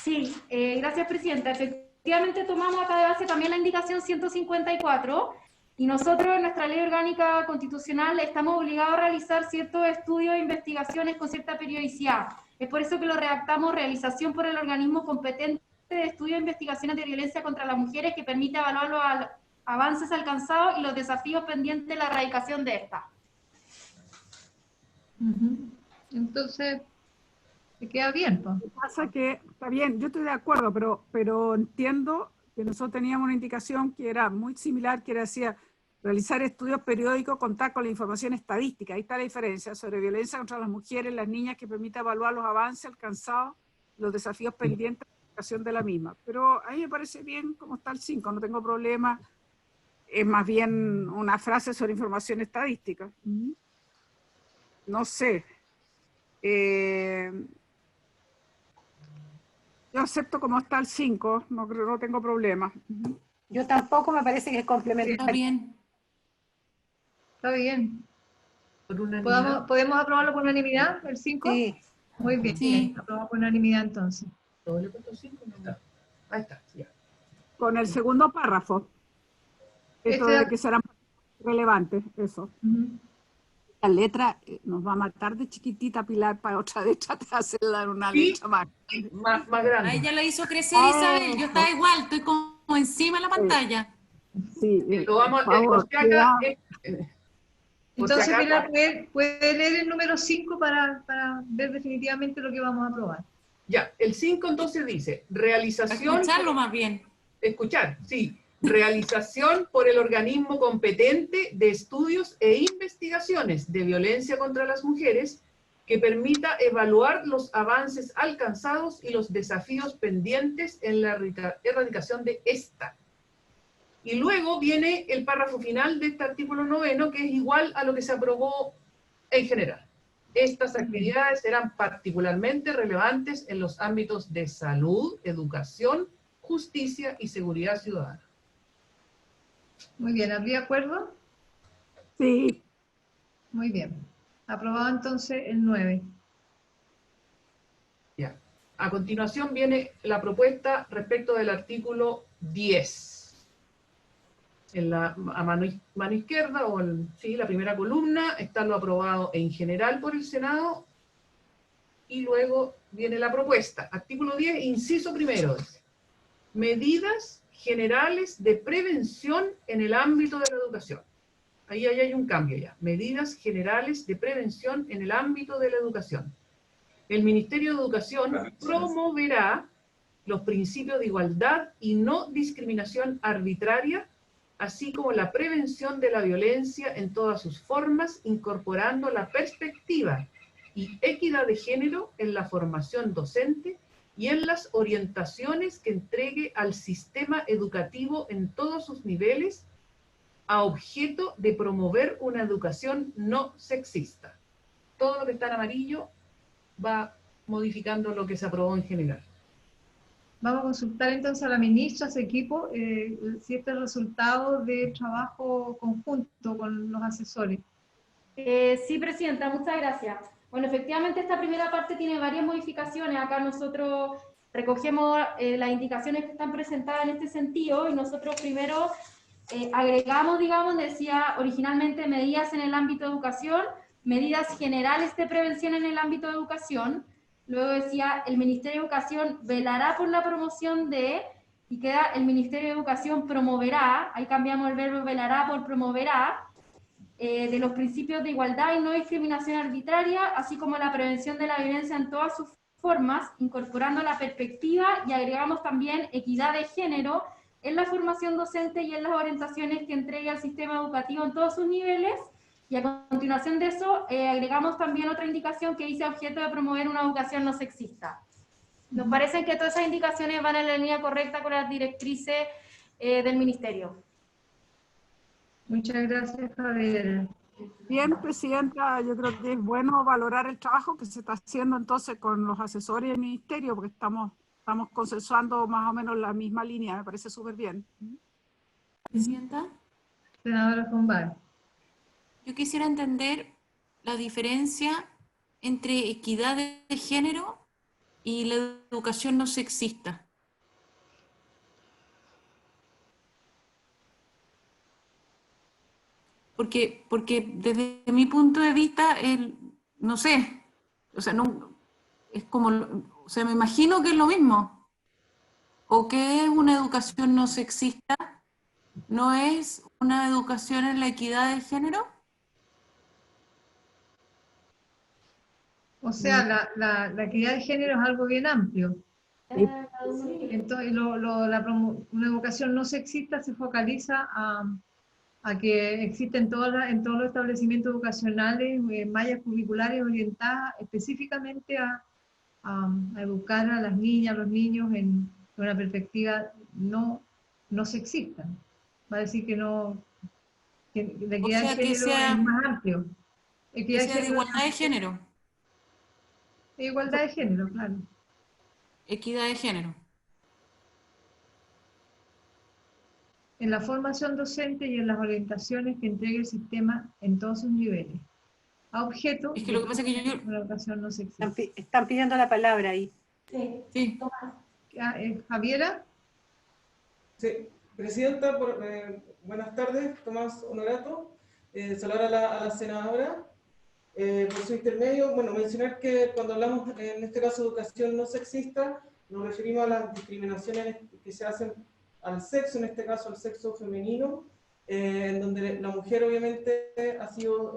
Sí, gracias, Presidenta. Efectivamente tomamos acá de base también la indicación 154 y nosotros en nuestra ley orgánica constitucional estamos obligados a realizar ciertos estudios e investigaciones con cierta periodicidad. Es por eso que lo redactamos realización por el organismo competente de estudios e investigaciones de violencia contra las mujeres que permite evaluar los avances alcanzados y los desafíos pendientes de la erradicación de esta. Entonces, se queda bien, pues. Lo que pasa que, está bien, yo estoy de acuerdo, pero entiendo que nosotros teníamos una indicación que era muy similar, que decía realizar estudios periódicos, contar con la información estadística. Ahí está la diferencia sobre violencia contra las mujeres, las niñas, que permite evaluar los avances alcanzados, los desafíos pendientes de la aplicación de la misma. Pero a mí me parece bien como está el 5, no tengo problema. Es más bien una frase sobre información estadística. No sé. Yo acepto como está el 5, no tengo problema. Yo tampoco, me parece que es Está complementario. bien. Está bien. Por unanimidad. ¿Podemos aprobarlo por unanimidad, el 5? Sí. Muy bien, Sí. aprobamos por unanimidad entonces. ¿Doble punto 5? No está. Ahí está, ya. Con el segundo párrafo. Esto de que serán relevantes, eso. La letra nos va a matar de chiquitita, Pilar, para otra de estas hacerla una Sí. letra más. Más grande. Ahí ya la hizo crecer Isabel. Yo estaba igual, estoy como encima de la pantalla. Sí, Lo vamos por favor, por si acá, por si Entonces, acá- Pilar, ¿puede leer el número 5 para ver definitivamente lo que vamos a aprobar? Ya, el 5 entonces dice, realización... Escucharlo más bien. Escuchar, sí. Realización por el organismo competente de estudios e investigaciones de violencia contra las mujeres que permita evaluar los avances alcanzados y los desafíos pendientes en la erradicación de esta. Y luego viene el párrafo final de este artículo 9, que es igual a lo que se aprobó en general. Estas actividades serán particularmente relevantes en los ámbitos de salud, educación, justicia y seguridad ciudadana. Muy bien, ¿habría acuerdo? Sí, Muy bien. Aprobado entonces el 9. Ya. A continuación viene la propuesta respecto del artículo 10. a mano izquierda, o sí, la primera columna, está lo aprobado en general por el Senado, y luego viene la propuesta. Artículo 10, inciso primero. Medidas generales de prevención en el ámbito de la educación. Ahí hay un cambio ya. Medidas generales de prevención en el ámbito de la educación. El Ministerio de Educación promoverá los principios de igualdad y no discriminación arbitraria, así como la prevención de la violencia en todas sus formas, incorporando la perspectiva y equidad de género en la formación docente y en las orientaciones que entregue al sistema educativo en todos sus niveles, a objeto de promover una educación no sexista. Todo lo que está en amarillo va modificando lo que se aprobó en general. Vamos a consultar entonces a la ministra, a su equipo, si este es el resultado de trabajo conjunto con los asesores. Sí, Presidenta, muchas gracias. Bueno, efectivamente esta primera parte tiene varias modificaciones. Acá nosotros recogemos las indicaciones que están presentadas en este sentido, y nosotros primero agregamos, digamos, decía originalmente medidas en el ámbito de educación, medidas generales de prevención en el ámbito de educación. Luego decía, el Ministerio de Educación velará por la promoción de, y queda el Ministerio de Educación promoverá, ahí cambiamos el verbo velará por promoverá, de los principios de igualdad y no discriminación arbitraria, así como la prevención de la violencia en todas sus formas, incorporando la perspectiva, y agregamos también equidad de género en la formación docente y en las orientaciones que entregue al sistema educativo en todos sus niveles. Y a continuación de eso, agregamos también otra indicación que dice objeto de promover una educación no sexista. Nos parece que todas esas indicaciones van en la línea correcta con las directrices del Ministerio. Muchas gracias, Javier. Bien, Presidenta, yo creo que es bueno valorar el trabajo que se está haciendo entonces con los asesores del Ministerio, porque estamos consensuando más o menos la misma línea, me parece súper bien. Presidenta, Senadora Fombal. yo quisiera entender la diferencia entre equidad de género y la educación no sexista. Porque desde mi punto de vista, no sé, o sea, no, es como, o sea, me imagino que es lo mismo. ¿O qué es una educación no sexista? ¿No es una educación en la equidad de género? O sea, la equidad de género es algo bien amplio. Entonces, una educación no sexista se focaliza a que existen en todos los establecimientos educacionales mallas curriculares orientadas específicamente a educar a las niñas, a los niños en una perspectiva no sexista. Va a decir que no, que la equidad de género es más amplio. Que sea de igualdad de género. Igualdad de género, claro. Equidad de género. En la formación docente y en las orientaciones que entregue el sistema en todos sus niveles. A objeto es que lo que pasa es que una educación no sexista. Están pidiendo la palabra ahí. Sí. ¿Javiera? Sí, Presidenta, buenas tardes, Tomás Honorato. Saludar a la senadora. Por su intermedio, bueno, mencionar que cuando hablamos, en este caso, de educación no sexista, nos referimos a las discriminaciones que se hacen al sexo, en este caso al sexo femenino, en donde la mujer obviamente ha sido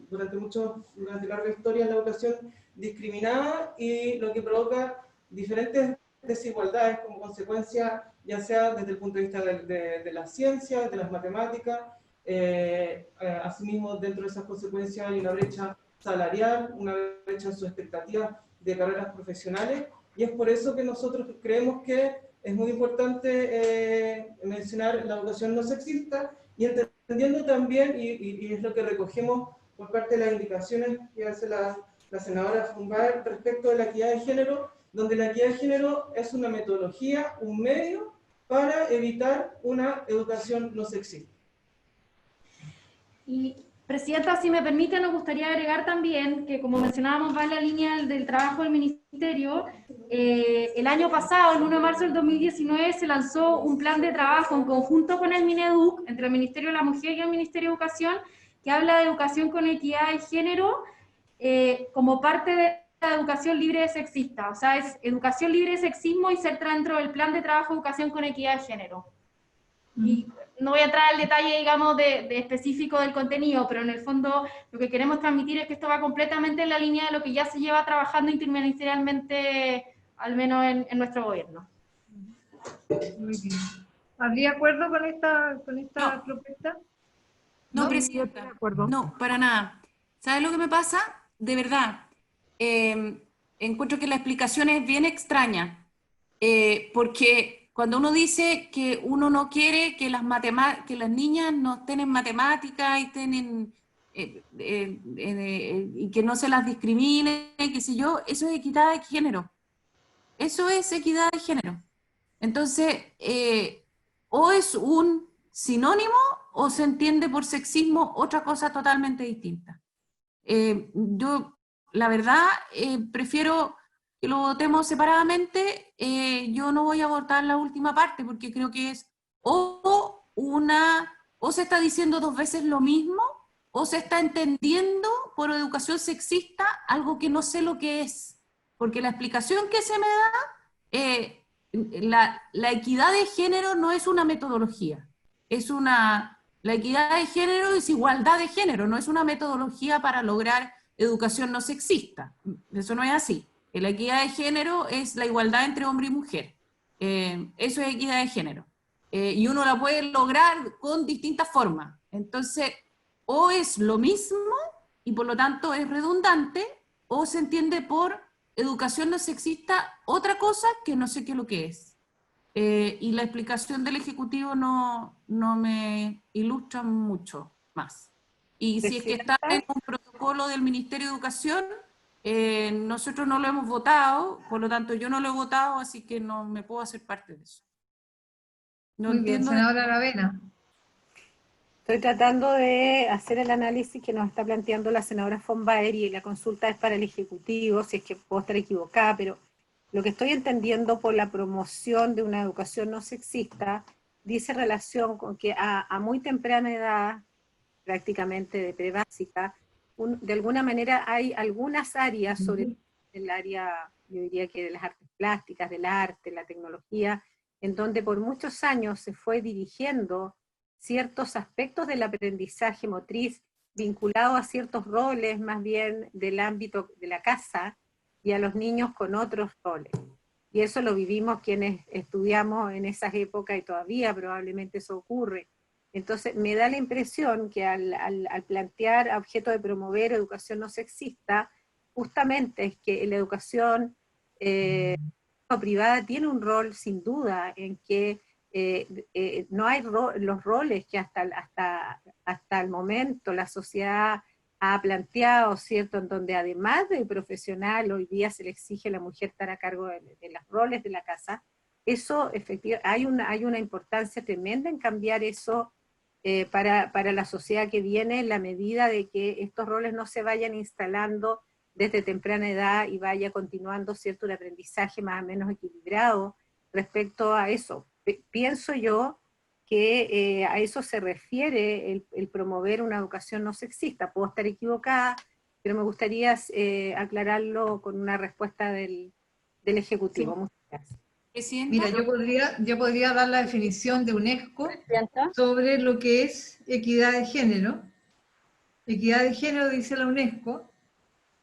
durante larga historia en la educación discriminada, y lo que provoca diferentes desigualdades como consecuencia, ya sea desde el punto de vista de la ciencia, de las matemáticas. Asimismo, dentro de esas consecuencias hay una brecha salarial, una brecha en sus expectativas de carreras profesionales, y es por eso que nosotros creemos que es muy importante mencionar la educación no sexista, y entendiendo también, y es lo que recogemos por parte de las indicaciones que hace la senadora Fombal respecto de la equidad de género, donde la equidad de género es una metodología, un medio para evitar una educación no sexista. Y Presidenta, si me permite, nos gustaría agregar también que, como mencionábamos, va en la línea del trabajo del Ministerio. El año pasado, el 1 de marzo del 2019, se lanzó un plan de trabajo en conjunto con el Mineduc, entre el Ministerio de la Mujer y el Ministerio de Educación, que habla de educación con equidad de género como parte de la educación libre de sexista. O sea, es educación libre de sexismo y ser dentro del plan de trabajo educación con equidad de género. Y no voy a entrar al detalle, digamos, de específico del contenido, pero en el fondo lo que queremos transmitir es que esto va completamente en la línea de lo que ya se lleva trabajando interministerialmente, al menos en nuestro gobierno. Muy bien. ¿Habría acuerdo con esta propuesta? No, Presidenta, no, para nada. ¿Sabes lo que me pasa? De verdad, encuentro que la explicación es bien extraña, porque cuando uno dice que uno no quiere que las niñas no estén en matemáticas y estén y que no se las discrimine, qué sé yo, eso es equidad de género. Eso es equidad de género. Entonces, o es un sinónimo o se entiende por sexismo otra cosa totalmente distinta. Yo, la verdad, prefiero que lo votemos separadamente. Yo no voy a votar la última parte porque creo que es o se está diciendo dos veces lo mismo o se está entendiendo por educación sexista algo que no sé lo que es. Porque la explicación que se me da, la equidad de género no es una metodología, la equidad de género es igualdad de género, no es una metodología para lograr educación no sexista. Eso no es así. La equidad de género es la igualdad entre hombre y mujer. Eso es equidad de género. Y uno la puede lograr con distintas formas. Entonces, o es lo mismo y por lo tanto es redundante, o se entiende por educación no sexista otra cosa que no sé qué es lo que es. Y la explicación del Ejecutivo no me ilustra mucho más. Y si es que está en un protocolo del Ministerio de Educación, nosotros no lo hemos votado, por lo tanto yo no lo he votado, así que no me puedo hacer parte de eso. No Muy bien, entiendo. senadora Aravena. Estoy tratando de hacer el análisis que nos está planteando la senadora von Baer y la consulta es para el Ejecutivo, si es que puedo estar equivocada, pero lo que estoy entendiendo por la promoción de una educación no sexista dice relación con que a muy temprana edad, prácticamente de prebásica, de alguna manera hay algunas áreas, sobre todo el área, yo diría que de las artes plásticas, del arte, la tecnología, en donde por muchos años se fue dirigiendo ciertos aspectos del aprendizaje motriz vinculado a ciertos roles más bien del ámbito de la casa y a los niños con otros roles. Y eso lo vivimos quienes estudiamos en esas épocas y todavía probablemente eso ocurre. Entonces me da la impresión que al plantear a objeto de promover educación no sexista, justamente es que la educación privada tiene un rol sin duda en que no hay los roles que hasta el momento la sociedad ha planteado, ¿cierto? En donde además de profesional, hoy día se le exige a la mujer estar a cargo de los roles de la casa. Eso, efectivamente, hay una importancia tremenda en cambiar eso para la sociedad que viene, en la medida de que estos roles no se vayan instalando desde temprana edad y vaya continuando, ¿cierto?, un aprendizaje más o menos equilibrado respecto a eso. Pienso yo que a eso se refiere el promover una educación no sexista. Puedo estar equivocada, pero me gustaría aclararlo con una respuesta del Ejecutivo. Muchas gracias. Mira, yo podría dar la definición de UNESCO sobre lo que es equidad de género. Equidad de género, dice la UNESCO,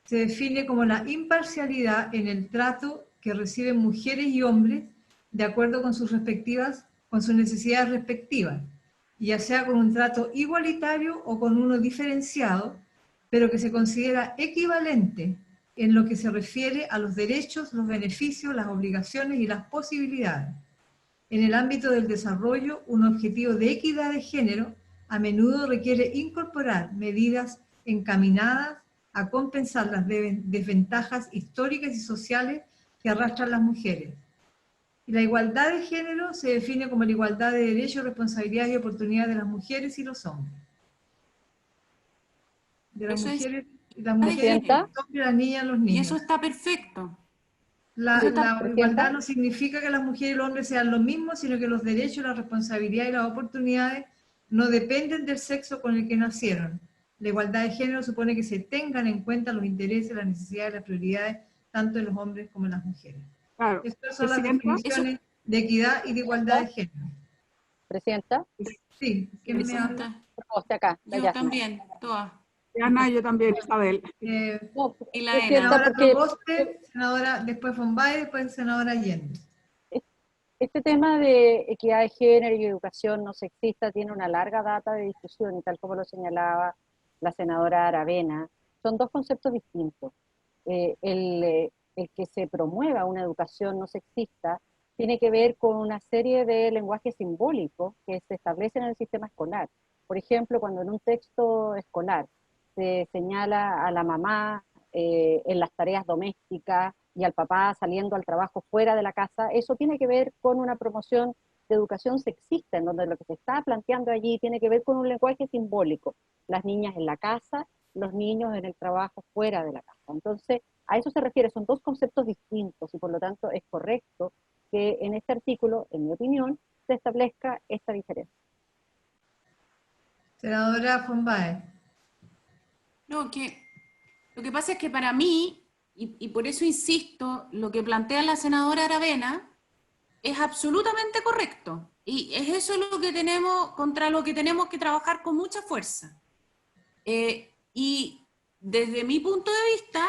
se define como la imparcialidad en el trato que reciben mujeres y hombres de acuerdo con sus necesidades respectivas, ya sea con un trato igualitario o con uno diferenciado, pero que se considera equivalente en lo que se refiere a los derechos, los beneficios, las obligaciones y las posibilidades. En el ámbito del desarrollo, un objetivo de equidad de género a menudo requiere incorporar medidas encaminadas a compensar las desventajas históricas y sociales que arrastran las mujeres. Y la igualdad de género se define como la igualdad de derechos, responsabilidades y oportunidades de las mujeres y los hombres. de las Eso es- mujeres, las mujeres, los hombres, las niñas, los Y niños. eso está perfecto. La Presidenta. igualdad no significa que las mujeres y los hombres sean los mismos, sino que los derechos, la responsabilidad y las oportunidades no dependen del sexo con el que nacieron. La igualdad de género supone que se tengan en cuenta los intereses, las necesidades, las prioridades, tanto en los hombres como en las mujeres. Claro. Estas son las Presidenta, definiciones de equidad y de igualdad de género. Presidenta. Sí, ¿quién me habla? Usted acá. Yo Yasna. también, todas. Ana, yo también, Isabel. No, Y la Presidenta, ENA. Senadora porque Proboste, senadora, después Fombay, después senadora Allende. este tema de equidad de género y educación no sexista tiene una larga data de discusión, y tal como lo señalaba la senadora Aravena, son dos conceptos distintos. El que se promueva una educación no sexista tiene que ver con una serie de lenguajes simbólicos que se establecen en el sistema escolar. Por ejemplo, cuando en un texto escolar se señala a la mamá en las tareas domésticas y al papá saliendo al trabajo fuera de la casa, eso tiene que ver con una promoción de educación sexista, en donde lo que se está planteando allí tiene que ver con un lenguaje simbólico. Las niñas en la casa, los niños en el trabajo fuera de la casa. Entonces, a eso se refiere, son dos conceptos distintos y por lo tanto es correcto que en este artículo, en mi opinión, se establezca esta diferencia. Senadora Fombay. No, lo que pasa es que para mí, y por eso insisto, lo que plantea la senadora Aravena es absolutamente correcto. Y es eso lo que tenemos, contra lo que tenemos que trabajar con mucha fuerza. Y desde mi punto de vista,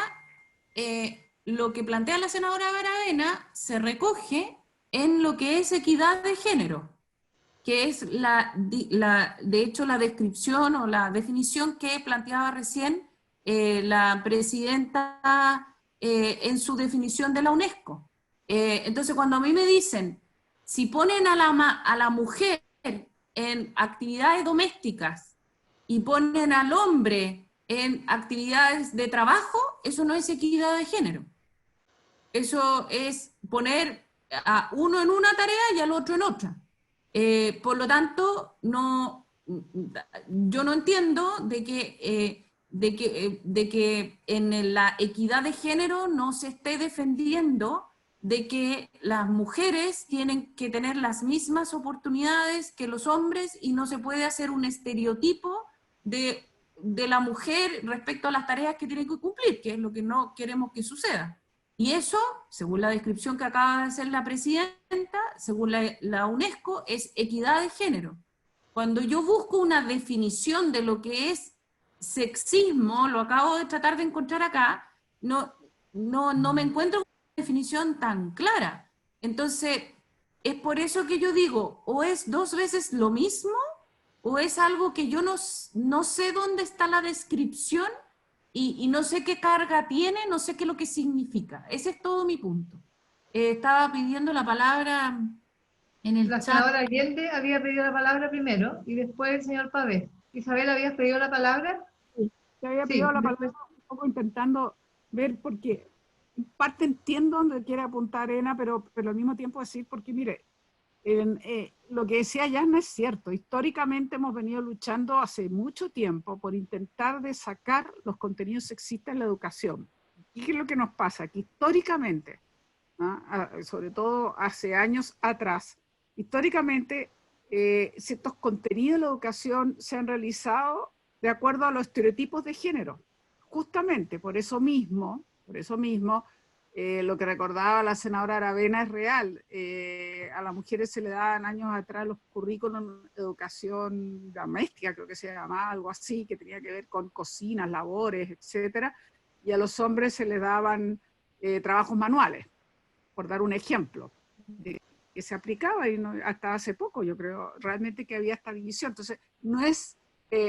lo que plantea la senadora Aravena se recoge en lo que es equidad de género, que es de hecho la descripción o la definición que planteaba recién la presidenta en su definición de la UNESCO. Entonces, cuando a mí me dicen, si ponen a la mujer en actividades domésticas y ponen al hombre en actividades de trabajo, eso no es equidad de género. Eso es poner a uno en una tarea y al otro en otra. Por lo tanto, yo no entiendo de que en la equidad de género no se esté defendiendo de que las mujeres tienen que tener las mismas oportunidades que los hombres y no se puede hacer un estereotipo de la mujer respecto a las tareas que tiene que cumplir, que es lo que no queremos que suceda. Y eso, según la descripción que acaba de hacer la presidenta, según la UNESCO, es equidad de género. Cuando yo busco una definición de lo que es sexismo, lo acabo de tratar de encontrar acá, no me encuentro una definición tan clara. Entonces, es por eso que yo digo, o es dos veces lo mismo, o es algo que yo no sé dónde está la descripción, y no sé qué carga tiene, no sé qué es lo que significa. Ese es todo mi punto. Estaba pidiendo la palabra en el La chat. senadora Allende había pedido la palabra primero y después el señor Pavé. Isabel, ¿habías pedido la palabra? Sí, te había Sí, pedido la después. palabra un poco intentando ver, porque en parte entiendo donde quiere apuntar Ena, pero al mismo tiempo decir, porque mire, lo que decía Yasna es cierto. Históricamente hemos venido luchando hace mucho tiempo por intentar de sacar los contenidos sexistas en la educación. ¿Y qué es lo que nos pasa? Que históricamente, sobre todo hace años atrás, históricamente ciertos contenidos de la educación se han realizado de acuerdo a los estereotipos de género. Justamente por eso mismo, lo que recordaba la senadora Aravena es real. A las mujeres se le daban años atrás los currículos de educación doméstica, creo que se llamaba, algo así, que tenía que ver con cocinas, labores, etcétera, y a los hombres se les daban trabajos manuales, por dar un ejemplo, que se aplicaba, y no, hasta hace poco yo creo realmente que había esta división. Entonces, no es...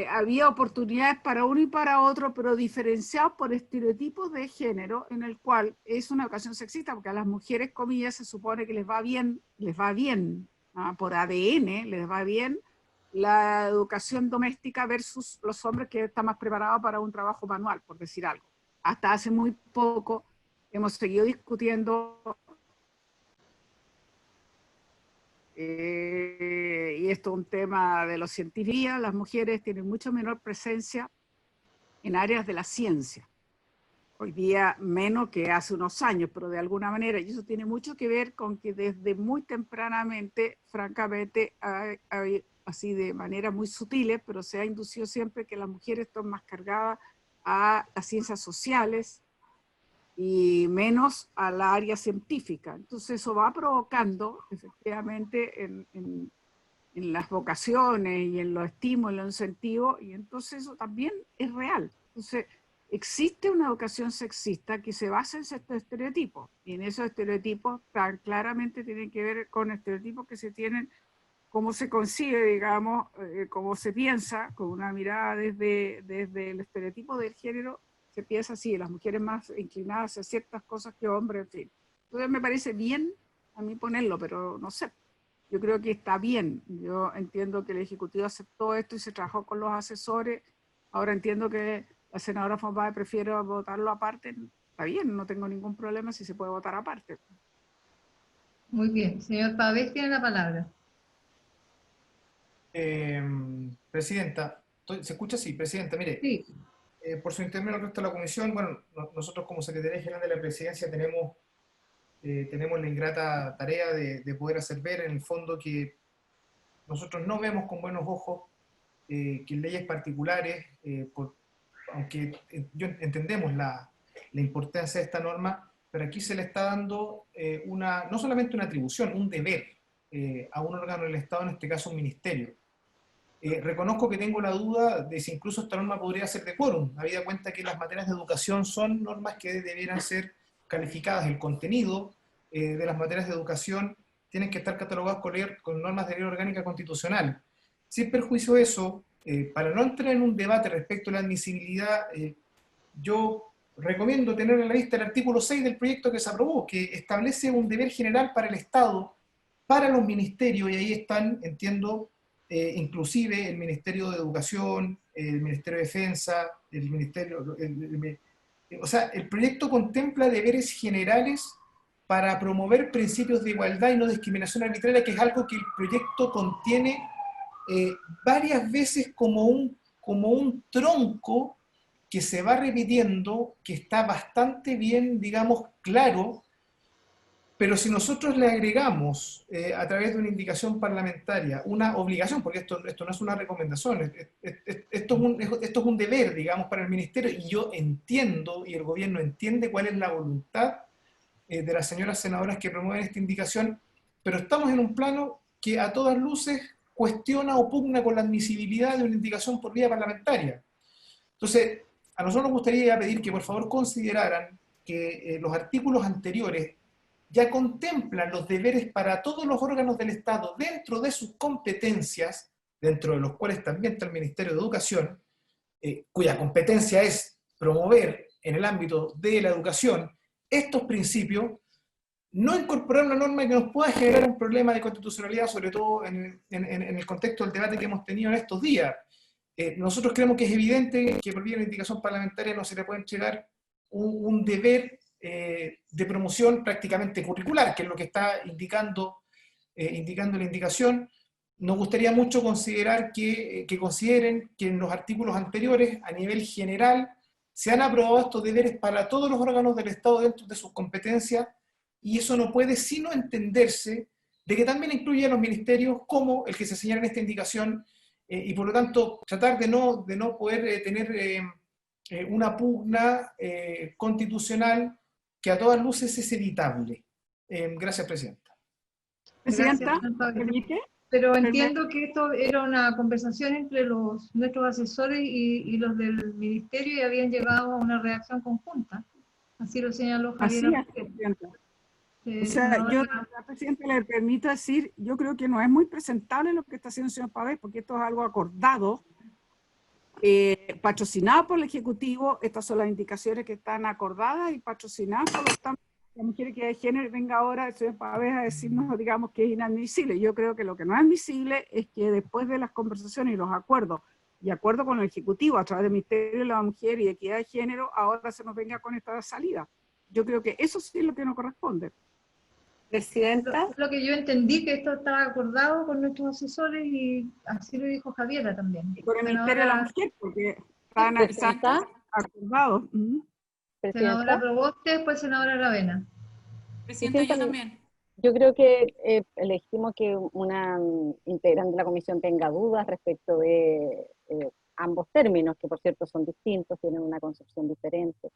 había oportunidades para uno y para otro, pero diferenciados por estereotipos de género, en el cual es una educación sexista, porque a las mujeres, comillas, se supone que les va bien, por ADN, les va bien la educación doméstica versus los hombres que están más preparados para un trabajo manual, por decir algo. Hasta hace muy poco hemos seguido discutiendo y esto es un tema de los científicos, las mujeres tienen mucho menor presencia en áreas de la ciencia. Hoy día menos que hace unos años, pero de alguna manera, y eso tiene mucho que ver con que desde muy tempranamente, francamente, así de manera muy sutil, pero se ha inducido siempre que las mujeres están más cargadas a las ciencias sociales y menos a la área científica. Entonces eso va provocando efectivamente en las vocaciones y en los estímulos, en los incentivos, y entonces eso también es real. Entonces existe una educación sexista que se basa en estos estereotipos, y en esos estereotipos tan claramente tienen que ver con estereotipos que se tienen, cómo se concibe, digamos, cómo se piensa, con una mirada desde el estereotipo del género, se piensa así, las mujeres más inclinadas a ciertas cosas que hombres, en fin. Entonces me parece bien a mí ponerlo, pero no sé, yo creo que está bien. Yo entiendo que el Ejecutivo aceptó esto y se trabajó con los asesores. Ahora entiendo que la senadora Fombade prefiere votarlo aparte. Está bien, no tengo ningún problema si se puede votar aparte. Muy bien. Señor Pavés tiene la palabra. Presidenta, ¿se escucha? Sí, Presidenta, mire. Sí. Por su intermedio al resto de la comisión, bueno, nosotros como Secretaría General de la Presidencia tenemos la ingrata tarea de poder hacer ver en el fondo que nosotros no vemos con buenos ojos que en leyes particulares, aunque entendemos la importancia de esta norma, pero aquí se le está dando no solamente una atribución, un deber a un órgano del Estado, en este caso un ministerio. Reconozco que tengo la duda de si incluso esta norma podría ser de quórum, habida cuenta que las materias de educación son normas que debieran ser calificadas. El contenido de las materias de educación tienen que estar catalogados con normas de ley orgánica constitucional. Sin perjuicio de eso, para no entrar en un debate respecto a la admisibilidad, yo recomiendo tener en la lista el artículo 6 del proyecto que se aprobó, que establece un deber general para el Estado, para los ministerios, y ahí están, entiendo, inclusive el Ministerio de Educación, el Ministerio de Defensa, el Ministerio... o sea, el proyecto contempla deberes generales para promover principios de igualdad y no discriminación arbitraria, que es algo que el proyecto contiene varias veces como un tronco que se va repitiendo, que está bastante bien, digamos, claro. Pero si nosotros le agregamos a través de una indicación parlamentaria una obligación, porque esto no es una recomendación, esto es un deber, digamos, para el ministerio, y yo entiendo, y el gobierno entiende cuál es la voluntad de las señoras senadoras que promueven esta indicación, pero estamos en un plano que a todas luces cuestiona o pugna con la admisibilidad de una indicación por vía parlamentaria. Entonces, a nosotros nos gustaría pedir que por favor consideraran que los artículos anteriores ya contemplan los deberes para todos los órganos del Estado dentro de sus competencias, dentro de los cuales también está el Ministerio de Educación, cuya competencia es promover en el ámbito de la educación estos principios, no incorporar una norma que nos pueda generar un problema de constitucionalidad, sobre todo en el contexto del debate que hemos tenido en estos días. Nosotros creemos que es evidente que por vía de una indicación parlamentaria no se le puede entregar un deber de promoción prácticamente curricular, que es lo que está indicando la indicación. Nos gustaría mucho considerar que consideren que en los artículos anteriores, a nivel general, se han aprobado estos deberes para todos los órganos del Estado dentro de sus competencias, y eso no puede sino entenderse de que también incluye a los ministerios como el que se señala en esta indicación, y por lo tanto tratar de no poder tener una pugna constitucional que a todas luces es evitable. Gracias, Presidenta. Presidenta, ¿permite? Pero entiendo que esto era una conversación entre nuestros asesores y los del Ministerio, y habían llegado a una redacción conjunta. Así lo señaló Javier. Así es, Presidenta. O sea, yo a la Presidenta le permito decir, yo creo que no es muy presentable lo que está haciendo el señor Pavés, porque esto es algo acordado, patrocinado por el Ejecutivo. Estas son las indicaciones que están acordadas y patrocinadas por la mujer que de género. Venga ahora el señor Pavés a decirnos, digamos, que es inadmisible. Yo creo que lo que no es admisible es que después de las conversaciones y los acuerdos, y acuerdo con el Ejecutivo a través del Ministerio de la Mujer y de Equidad de Género, ahora se nos venga con esta salida. Yo creo que eso sí es lo que nos corresponde. Presidenta. Lo que yo entendí, que esto estaba acordado con nuestros asesores, y así lo dijo Javiera también. Y con el Ministerio de la Mujer, porque está analizando acordado. Senadora Proboste, después senadora Aravena. Presidenta, yo también. Yo creo que legítimo que una integrante de la comisión tenga dudas respecto de ambos términos, que por cierto son distintos, tienen una concepción diferente.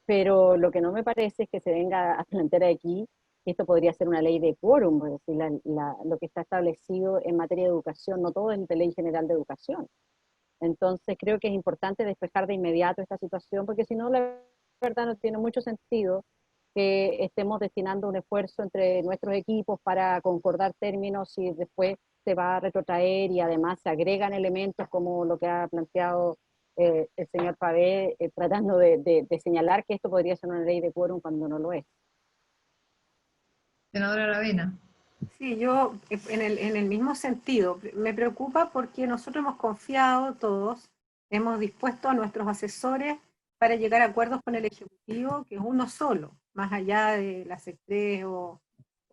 Pero lo que no me parece es que se venga a plantear aquí que esto podría ser una ley de quórum, es decir, lo que está establecido en materia de educación, no todo es de ley general de educación. Entonces creo que es importante despejar de inmediato esta situación, porque si no, la verdad no tiene mucho sentido que estemos destinando un esfuerzo entre nuestros equipos para concordar términos y después se va a retrotraer y además se agregan elementos como lo que ha planteado el señor Pavé, tratando de señalar que esto podría ser una ley de quórum cuando no lo es. Senadora Aravena. Sí, yo en el mismo sentido, me preocupa porque nosotros hemos confiado todos, hemos dispuesto a nuestros asesores para llegar a acuerdos con el Ejecutivo, que es uno solo, más allá de la SECTRES o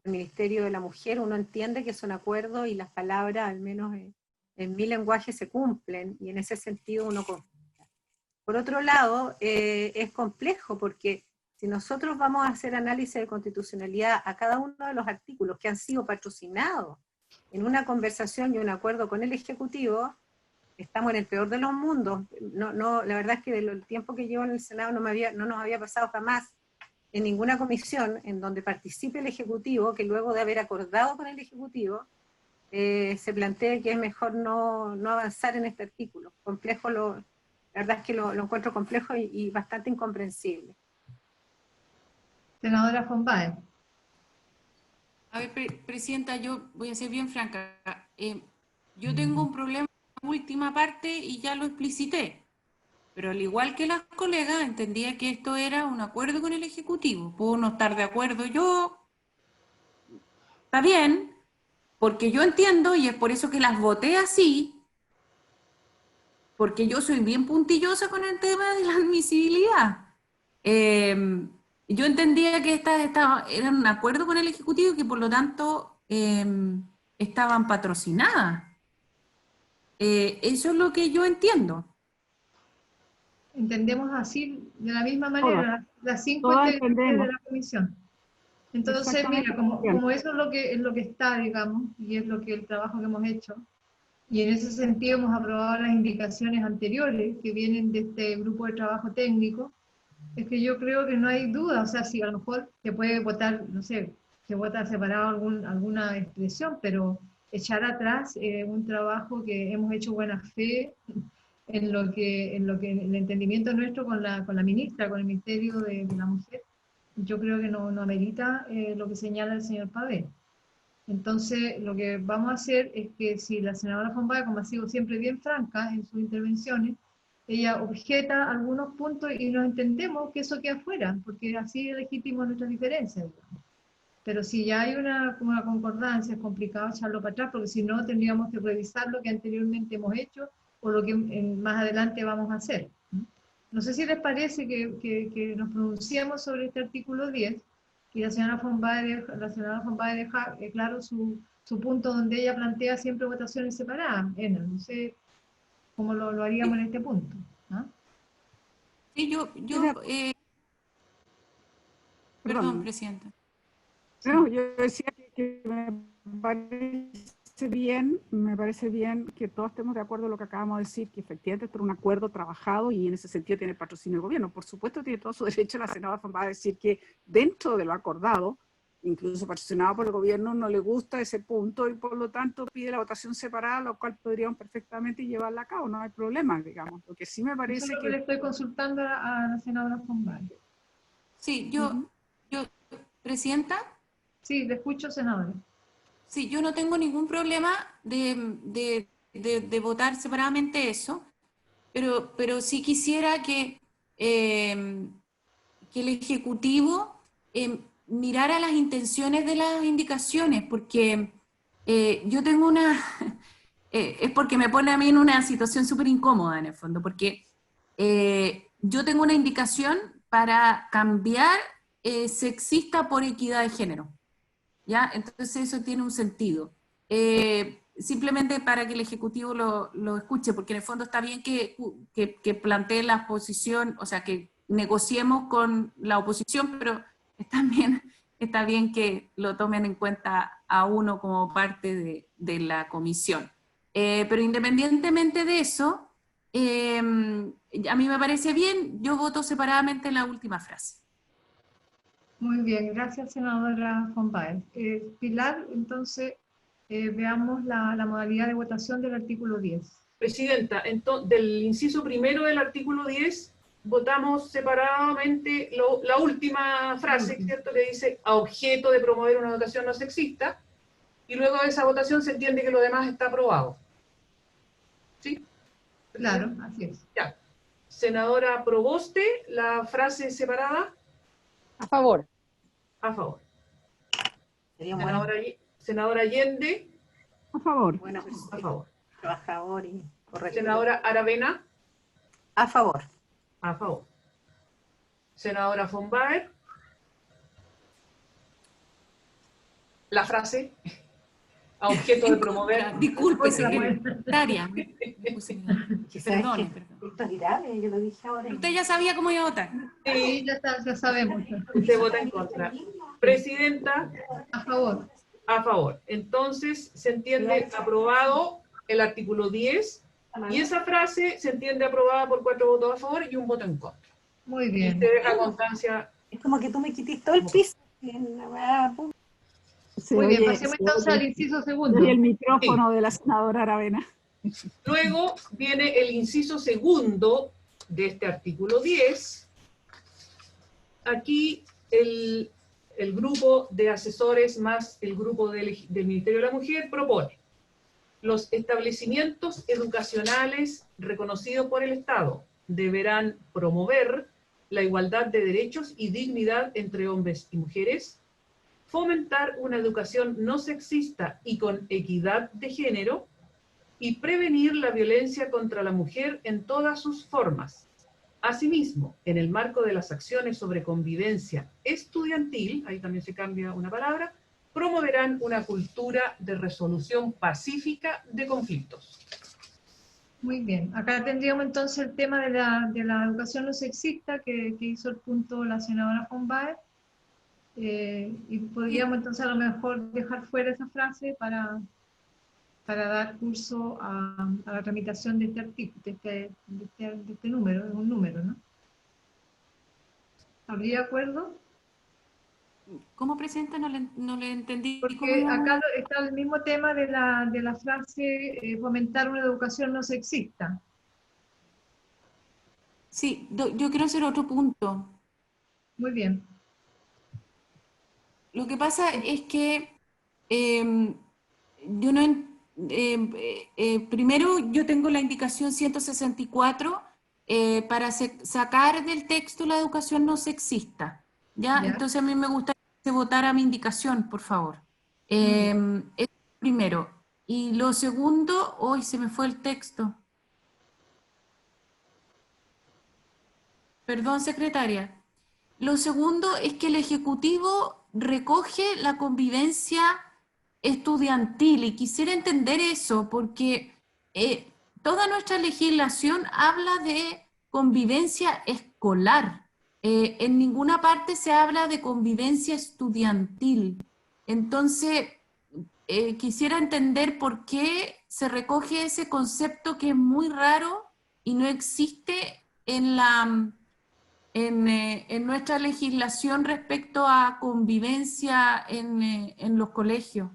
el Ministerio de la Mujer, uno entiende que son acuerdos y las palabras, al menos en mi lenguaje, se cumplen, y en ese sentido uno confía. Por otro lado, es complejo porque si nosotros vamos a hacer análisis de constitucionalidad a cada uno de los artículos que han sido patrocinados en una conversación y un acuerdo con el Ejecutivo, estamos en el peor de los mundos. La verdad es que del tiempo que llevo en el Senado no nos había pasado jamás en ninguna comisión en donde participe el Ejecutivo, que luego de haber acordado con el Ejecutivo, se plantee que es mejor no avanzar en este artículo. Complejo, la verdad es que lo encuentro complejo y bastante incomprensible. Senadora Fombay. A ver, Presidenta, yo voy a ser bien franca. Yo tengo un problema en la última parte y ya lo explicité. Pero al igual que las colegas, entendía que esto era un acuerdo con el Ejecutivo. Puedo no estar de acuerdo yo. Está bien, porque yo entiendo, y es por eso que las voté así, porque yo soy bien puntillosa con el tema de la admisibilidad. Yo entendía que eran un acuerdo con el Ejecutivo y que por lo tanto estaban patrocinadas. Eso es lo que yo entiendo. Entendemos así, de la misma manera, las 5 integrantes de la comisión. Entonces, mira, como eso es lo que está, digamos, y es lo que el trabajo que hemos hecho, y en ese sentido hemos aprobado las indicaciones anteriores que vienen de este grupo de trabajo técnico, es que yo creo que no hay duda, o sea, si a lo mejor se puede votar, no sé, se vota separado alguna expresión, pero echar atrás un trabajo que hemos hecho buena fe en lo que el entendimiento nuestro con la ministra, con el Ministerio de la Mujer, yo creo que no amerita lo que señala el señor Pavé. Entonces, lo que vamos a hacer es que si la senadora Fombay, como ha sido siempre bien franca en sus intervenciones, ella objeta algunos puntos y nos entendemos que eso queda afuera, porque así es legítimo nuestras diferencias. Pero si ya hay una concordancia, es complicado echarlo para atrás, porque si no tendríamos que revisar lo que anteriormente hemos hecho o lo que más adelante vamos a hacer. No sé si les parece que nos pronunciemos sobre este artículo 10 y la senadora Fombay deja claro su punto donde ella plantea siempre votaciones separadas. No sé cómo lo haríamos en este punto. ¿Ah? Sí, perdón, Presidenta. No, yo decía que me parece bien que todos estemos de acuerdo en lo que acabamos de decir, que efectivamente esto es un acuerdo trabajado y en ese sentido tiene el patrocinio del gobierno. Por supuesto tiene todo su derecho la senadora Fombay a decir que dentro de lo acordado, incluso patrocinado por el gobierno, no le gusta ese punto y por lo tanto pide la votación separada, lo cual podríamos perfectamente llevarla a cabo, no hay problema, digamos. Lo que sí me parece eso es lo que le estoy consultando a la senadora Fombay. Sí, Presidenta. Sí, le escucho, senadora. Sí, yo no tengo ningún problema de votar separadamente eso, pero sí quisiera que el Ejecutivo mirara las intenciones de las indicaciones, porque yo tengo es porque me pone a mí en una situación súper incómoda en el fondo, porque yo tengo una indicación para cambiar sexista por equidad de género. ¿Ya? Entonces eso tiene un sentido. simplemente para que el Ejecutivo lo escuche, porque en el fondo está bien que plantee la posición, o sea, que negociemos con la oposición, pero también está bien que lo tomen en cuenta a uno como parte de la comisión. Pero independientemente de eso, a mí me parece bien, yo voto separadamente la última frase. Muy bien, gracias, senadora von Baer. Pilar, entonces, veamos la modalidad de votación del artículo 10. Presidenta, del inciso primero del artículo 10, votamos separadamente la última frase, ¿cierto?, que dice a objeto de promover una educación no sexista, y luego de esa votación se entiende que lo demás está aprobado. ¿Sí? Claro, así es. Ya. Senadora Proboste, la frase separada. A favor. A favor. Sería Senadora Allende. A favor. bueno, pues, A favor. a favor y correcto. Senadora Aravena. A favor. A favor. Senadora von Baer. La frase a objeto de promover. Disculpe, secretaria. Perdón. Esto es grave, yo lo dije ahora. Usted ya sabía cómo iba a votar. Sí, ya sabemos. Usted vota en contra. Presidenta. A favor. A favor. Entonces, se entiende aprobado el artículo 10, y esa frase se entiende aprobada por 4 votos a favor y 1 voto en contra. Muy Y bien. te deja constancia. Es como que tú me quites todo el piso. Muy bien, pasemos entonces al inciso segundo. Y el micrófono de la senadora Aravena. Luego viene el inciso segundo de este artículo 10. Aquí el grupo de asesores más el grupo del Ministerio de la Mujer propone: los establecimientos educacionales reconocidos por el Estado deberán promover la igualdad de derechos y dignidad entre hombres y mujeres, fomentar una educación no sexista y con equidad de género, y prevenir la violencia contra la mujer en todas sus formas. Asimismo, en el marco de las acciones sobre convivencia estudiantil, ahí también se cambia una palabra, promoverán una cultura de resolución pacífica de conflictos. Muy bien. Acá tendríamos entonces el tema de la educación no sexista que hizo el punto la senadora von Baer. Y podríamos entonces a lo mejor dejar fuera esa frase para dar curso a la tramitación de este artículo, de este número, es un número, ¿no? ¿Habría acuerdo? ¿Cómo, Presidenta? No le entendí. Porque acá está el mismo tema de la frase fomentar una educación no sexista. Sí, yo quiero hacer otro punto. Muy bien. Lo que pasa es que yo no... primero, yo tengo la indicación 164 para sacar del texto la educación no sexista. ¿Ya? Entonces a mí me gustaría que se votara mi indicación, por favor. Es primero. Y lo segundo, hoy se me fue el texto. Perdón, secretaria. Lo segundo es que el Ejecutivo recoge la convivencia estudiantil, y quisiera entender eso, porque toda nuestra legislación habla de convivencia escolar. En ninguna parte se habla de convivencia estudiantil. Entonces, quisiera entender por qué se recoge ese concepto que es muy raro y no existe en nuestra legislación respecto a convivencia en los colegios.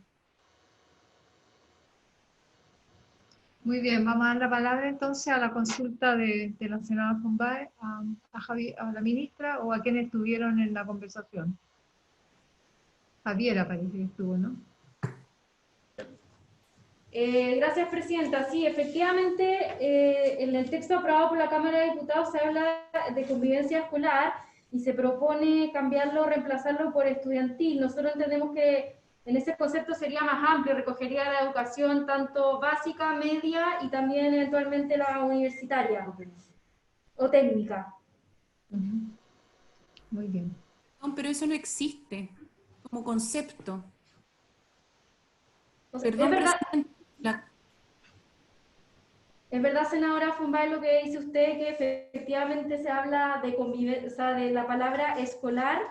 Muy bien, vamos a dar la palabra entonces a la consulta de la senadora von Baer, a la ministra o a quienes estuvieron en la conversación. Javiera parece que estuvo, ¿no? Gracias, Presidenta. Sí, efectivamente, en el texto aprobado por la Cámara de Diputados se habla de convivencia escolar y se propone cambiarlo, reemplazarlo por estudiantil. Nosotros entendemos que en ese concepto sería más amplio, recogería la educación tanto básica, media y también eventualmente la universitaria o técnica. Muy bien. No, pero eso no existe como concepto. O sea, Perdón, es verdad. Presidenta. Es verdad, senadora Fombay, lo que dice usted, que efectivamente se habla de convivencia, o sea, de la palabra escolar.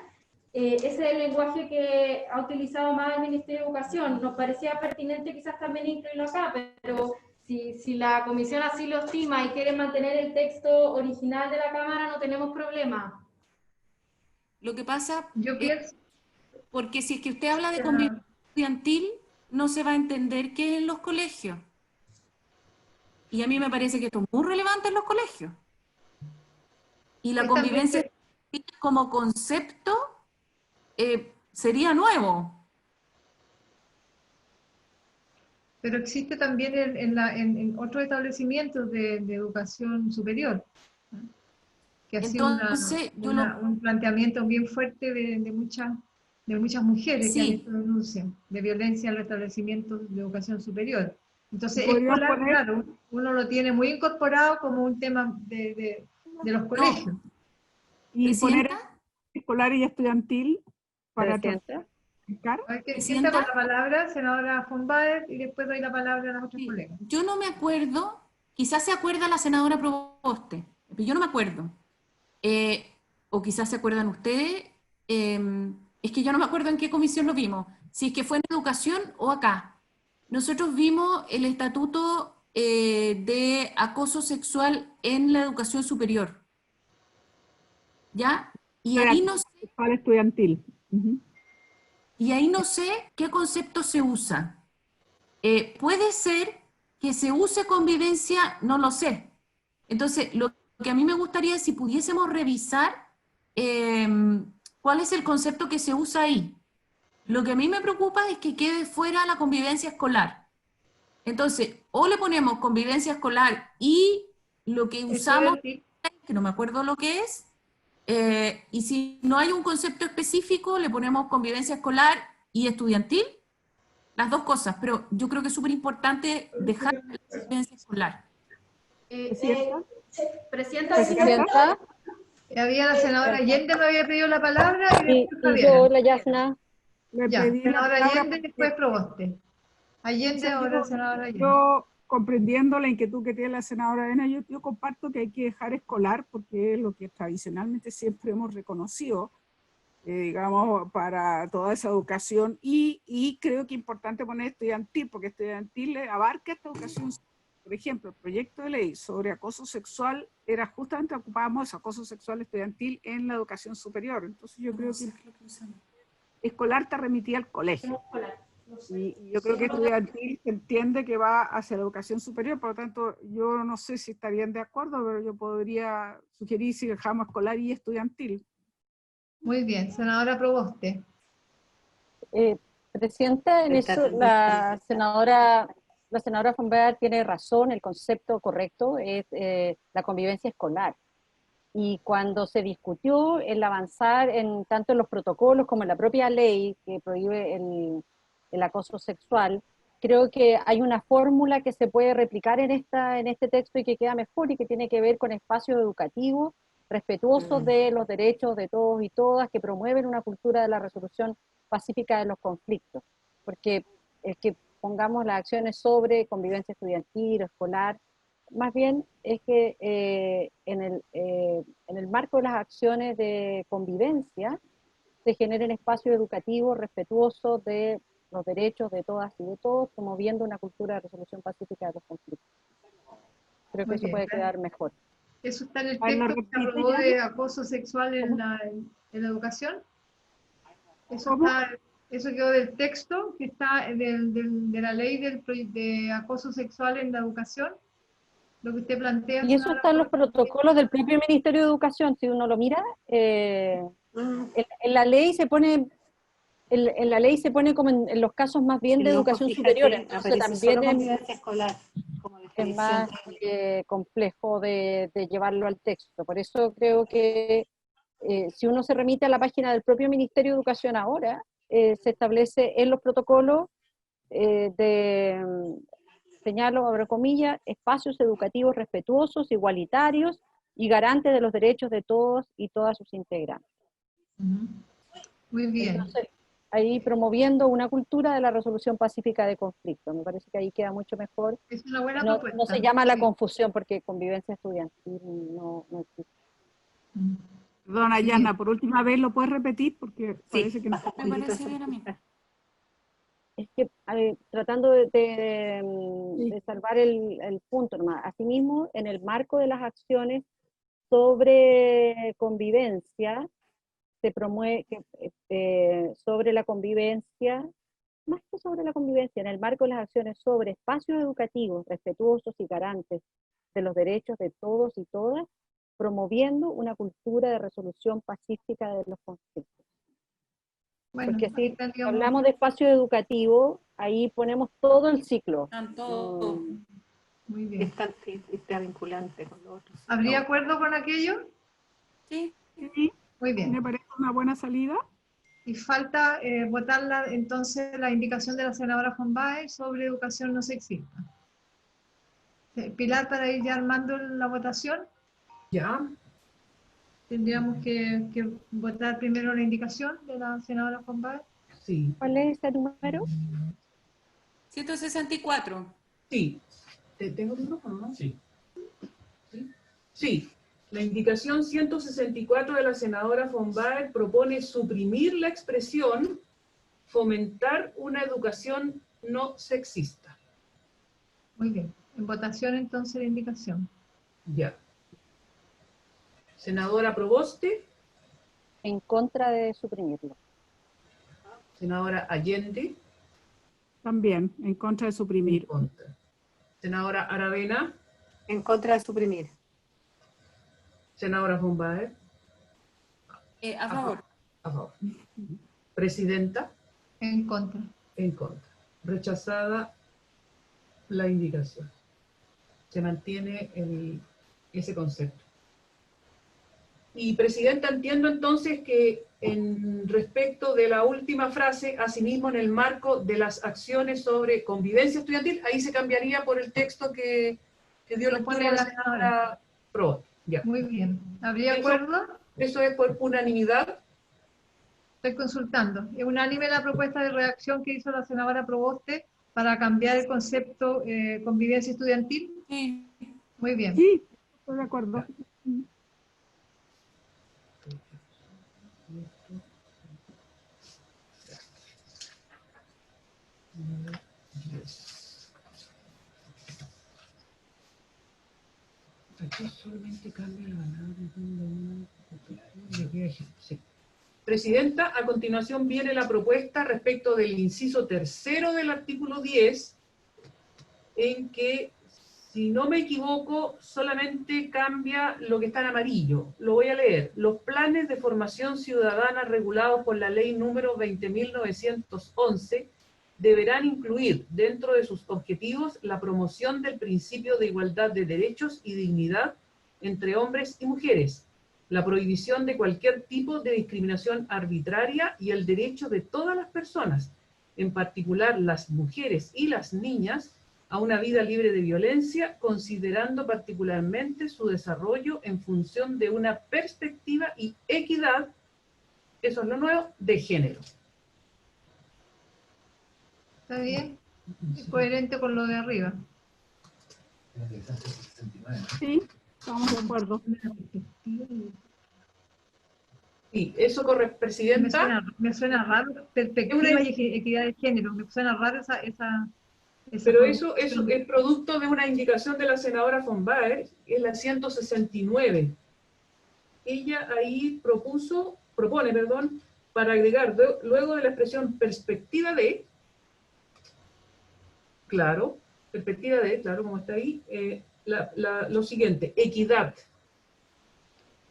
Ese es el lenguaje que ha utilizado más el Ministerio de Educación. Nos parecía pertinente quizás también incluirlo acá, pero si la comisión así lo estima y quiere mantener el texto original de la Cámara, no tenemos problema. Lo que pasa Yo pienso... porque si es que usted habla de convivencia estudiantil, no se va a entender qué es en los colegios. Y a mí me parece que esto es muy relevante en los colegios. Y la convivencia como concepto sería nuevo. Pero existe también en otros establecimientos de educación superior, ¿no? Que ha sido Entonces, un planteamiento bien fuerte de muchas mujeres que han hecho denuncias de violencia en los establecimientos de educación superior. Entonces, escolar, claro, uno lo tiene muy incorporado como un tema de los colegios. Y poner escolar y estudiantil para ¿Sienta con la palabra, senadora Fombay, y después doy la palabra a las otras colegas? Yo no me acuerdo, quizás se acuerda la senadora Proboste, pero yo no me acuerdo. O quizás se acuerdan ustedes, es que yo no me acuerdo en qué comisión lo vimos, si es que fue en educación o acá. Nosotros vimos el estatuto de acoso sexual en la educación superior. ¿Ya? Y ahí no sé... Para estudiantil. Y ahí no sé qué concepto se usa. Puede ser que se use convivencia, no lo sé. Entonces, lo que a mí me gustaría es si pudiésemos revisar cuál es el concepto que se usa ahí. Lo que a mí me preocupa es que quede fuera la convivencia escolar. Entonces, o le ponemos convivencia escolar y lo que usamos, que no me acuerdo lo que es, y si no hay un concepto específico, le ponemos convivencia escolar y estudiantil, las dos cosas, pero yo creo que es súper importante dejar la convivencia escolar. Presidenta. Había la senadora Allende, me había pedido la palabra, y yo, la Yasna. Ya, senadora Allende, después Proboste. Allende, ahora senadora Allende. Yo, comprendiendo la inquietud que tiene la senadora Arena, yo comparto que hay que dejar escolar, porque es lo que tradicionalmente siempre hemos reconocido, digamos, para toda esa educación, y creo que es importante poner estudiantil, porque estudiantil abarca esta educación. Por ejemplo, el proyecto de ley sobre acoso sexual era justamente, ocupábamos acoso sexual estudiantil en la educación superior. Entonces yo creo que escolar te remitía al colegio. Y yo creo que estudiantil se entiende que va hacia la educación superior, por lo tanto yo no sé si estarían de acuerdo, pero yo podría sugerir si dejamos escolar y estudiantil. Muy bien, senadora Proboste. Presidenta, en eso la senadora Fombay tiene razón, el concepto correcto es la convivencia escolar. Y cuando se discutió el avanzar tanto en los protocolos como en la propia ley que prohíbe el acoso sexual, creo que hay una fórmula que se puede replicar en este texto y que queda mejor y que tiene que ver con espacios educativos respetuosos de los derechos de todos y todas, que promueven una cultura de la resolución pacífica de los conflictos. Porque el que pongamos las acciones sobre convivencia estudiantil o escolar, más bien es que en el marco de las acciones de convivencia se generen espacios educativos respetuosos de los derechos de todas y de todos, promoviendo una cultura de resolución pacífica de los conflictos. Creo que eso puede quedar mejor. ¿Eso está en el texto que se aprobó de acoso sexual en la educación? Eso quedó del texto que está de la ley de acoso sexual en la educación, lo que usted plantea. Y eso está en los protocolos del propio Ministerio de Educación, si uno lo mira, en la ley se pone... En la ley se pone como en los casos más bien de educación superior, entonces también es más complejo de llevarlo al texto. Por eso creo que si uno se remite a la página del propio Ministerio de Educación ahora, se establece en los protocolos señalo, abro comillas, espacios educativos respetuosos, igualitarios y garantes de los derechos de todos y todas sus integrantes. Muy bien. Entonces, ahí promoviendo una cultura de la resolución pacífica de conflictos. Me parece que ahí queda mucho mejor. Es una buena No, propuesta. no se llama la Sí. confusión porque convivencia estudiantil no existe. Perdona, Yana, por última vez lo puedes repetir porque parece que no. Me parece bien a mí. Es que tratando de salvar el punto nomás. Asimismo, en el marco de las acciones sobre convivencia, se promueve sobre la convivencia, más que sobre la convivencia, en el marco de las acciones sobre espacios educativos respetuosos y garantes de los derechos de todos y todas, promoviendo una cultura de resolución pacífica de los conflictos. Bueno, Porque si tendríamos- hablamos de espacio educativo, ahí ponemos todo el ciclo. Están todos. Muy bien. Está vinculante con los otros. ¿Habría acuerdo con aquello? Sí. Sí, Muy bien. me parece una buena salida. Y falta votar entonces la indicación de la senadora von Baer sobre educación no sexista. Pilar, para ir ya armando la votación, ¿Ya? tendríamos que votar primero la indicación de la senadora von Baer. Sí. ¿Cuál es el número? 164. Sí. ¿Tengo el micrófono, no? Sí. Sí. La indicación 164 de la senadora von Baer propone suprimir la expresión fomentar una educación no sexista. Muy bien. En votación entonces la indicación. Ya. Senadora Proboste. En contra de suprimirlo. Senadora Allende. También, en contra de suprimir. En contra. Senadora Aravena. En contra de suprimir. Senadora von Baer. A favor. A favor. Presidenta. En contra. En contra. Rechazada la indicación. Se mantiene ese concepto. Y Presidenta, entiendo entonces que en respecto de la última frase, asimismo en el marco de las acciones sobre convivencia estudiantil, ahí se cambiaría por el texto que dio lectura a la senadora Pro. Ya. Muy bien. ¿Habría acuerdo? Eso es por unanimidad. Estoy consultando. ¿Es unánime la propuesta de redacción que hizo la senadora Proboste para cambiar el concepto convivencia estudiantil? Sí. Muy bien. Sí, estoy de acuerdo. Aquí solamente cambia la palabra. Sí. Presidenta, a continuación viene la propuesta respecto del inciso tercero del artículo 10, en que, si no me equivoco, solamente cambia lo que está en amarillo. Lo voy a leer. Los planes de formación ciudadana regulados por la ley número 20.911 deberán incluir dentro de sus objetivos la promoción del principio de igualdad de derechos y dignidad entre hombres y mujeres, la prohibición de cualquier tipo de discriminación arbitraria y el derecho de todas las personas, en particular las mujeres y las niñas, a una vida libre de violencia, considerando particularmente su desarrollo en función de una perspectiva y equidad, eso es lo nuevo, de género. ¿Está bien? Es coherente con lo de arriba. Sí, estamos de acuerdo. Sí, eso corre, Presidenta. Me suena raro, perspectiva y equidad de género. Me suena raro esa pero eso es producto de una indicación de la senadora von Baer, es la 169. Ella ahí propone, para agregar, luego de la expresión perspectiva de, claro, como está ahí, lo siguiente, equidad.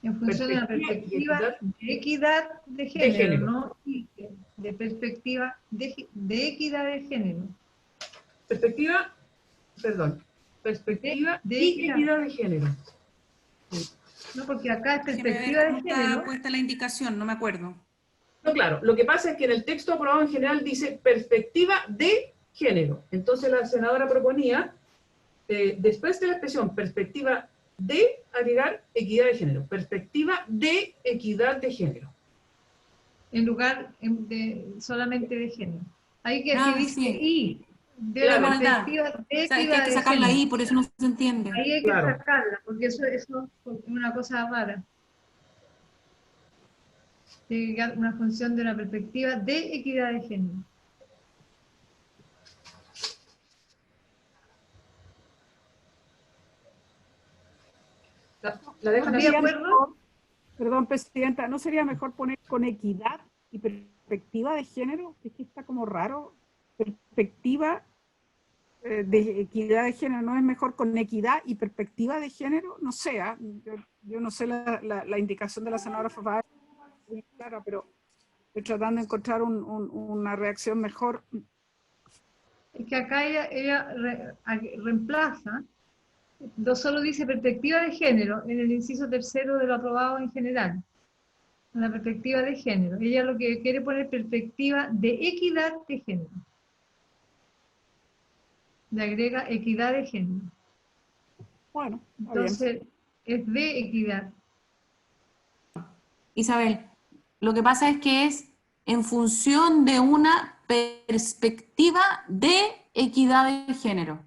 En función de la perspectiva de equidad de género, ¿no? De perspectiva de equidad de género. Perspectiva y equidad de género. No, porque acá es perspectiva de género. Está puesta la indicación, no me acuerdo. No, claro, lo que pasa es que en el texto aprobado en general dice perspectiva de género. Entonces la senadora proponía, después de la expresión perspectiva de, agregar equidad de género. Perspectiva de equidad de género. en lugar solamente de género. Ahí que dice sí. y, de Claro. la perspectiva de O sea, es que equidad hay que de sacarla género. ahí, por eso no se entiende. Ahí hay que Claro. sacarla, porque eso es una cosa rara. Tiene que quedar una función de una perspectiva de equidad de género. ¿La dejan ¿De así? acuerdo? Perdón, Presidenta, ¿no sería mejor poner con equidad y perspectiva de género? Es que está como raro. Perspectiva de equidad de género, ¿no es mejor con equidad y perspectiva de género? No sé, yo no sé la indicación de la senadora Fafá, muy clara, pero estoy tratando de encontrar una reacción mejor. Es que acá ella reemplaza, no solo dice perspectiva de género en el inciso tercero de lo aprobado en general, en la perspectiva de género. Ella lo que quiere poner perspectiva de equidad de género. Le agrega equidad de género. Bueno, está Entonces, es de equidad. Isabel, lo que pasa es que es en función de una perspectiva de equidad de género.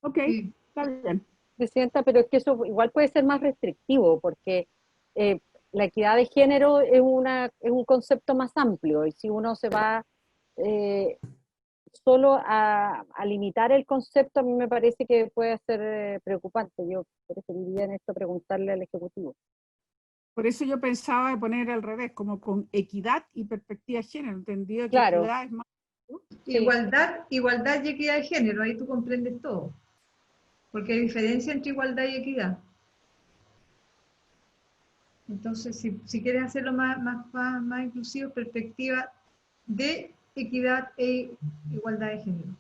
Ok, Sí. está bien. Presidenta, pero es que eso igual puede ser más restrictivo, porque la equidad de género es un concepto más amplio, y si uno se va solo a limitar el concepto, a mí me parece que puede ser preocupante. Yo preferiría en esto preguntarle al Ejecutivo. Por eso yo pensaba de poner al revés, como con equidad y perspectiva de género, entendido que Claro. equidad es más... Sí. Igualdad y equidad de género, ahí tú comprendes todo. Porque hay diferencia entre igualdad y equidad. Entonces, si quieres hacerlo más inclusivo, perspectiva de equidad e igualdad de género.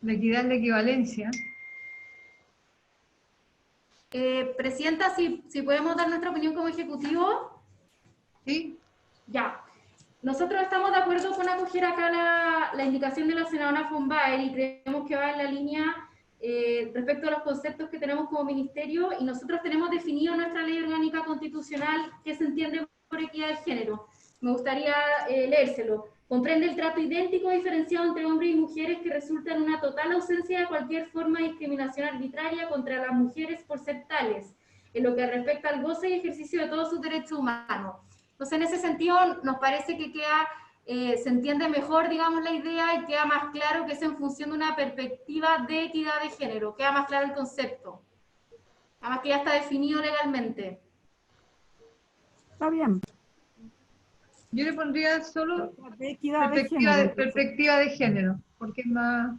La equidad es la equivalencia. Presidenta, si podemos dar nuestra opinión como ejecutivo. ¿Sí? Ya. Nosotros estamos de acuerdo con acoger acá la indicación de la senadora von Baer y creemos que va en la línea respecto a los conceptos que tenemos como ministerio, y nosotros tenemos definido en nuestra ley orgánica constitucional qué se entiende por equidad de género. Me gustaría leérselo. Comprende el trato idéntico o diferenciado entre hombres y mujeres que resulta en una total ausencia de cualquier forma de discriminación arbitraria contra las mujeres por ser tales, en lo que respecta al goce y ejercicio de todos sus derechos humanos. Entonces, en ese sentido, nos parece que se entiende mejor, digamos, la idea, y queda más claro que es en función de una perspectiva de equidad de género, queda más claro el concepto. Además que ya está definido legalmente. Está bien. Yo le pondría solo De equidad de género. perspectiva de género, porque es más,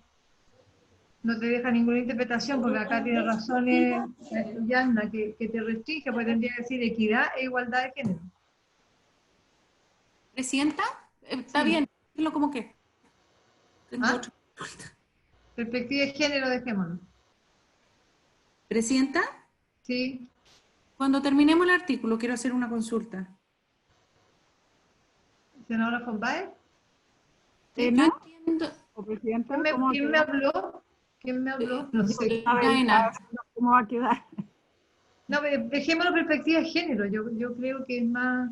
no te deja ninguna interpretación, porque acá tiene razones, Yanna, que te restringe, porque tendría que decir equidad e igualdad de género. ¿Presidenta? Está Sí. bien, déjenlo como que. ¿Ah? Perspectiva de género, dejémoslo. ¿Presidenta? Sí. Cuando terminemos el artículo, quiero hacer una consulta. ¿Senadora von Baer? Yo ¿No? entiendo. ¿O presidenta? ¿Quién me habló? ¿Quién me habló? No sé. ¿Cómo va a quedar? No, pero dejémoslo perspectiva de género. Yo creo que es más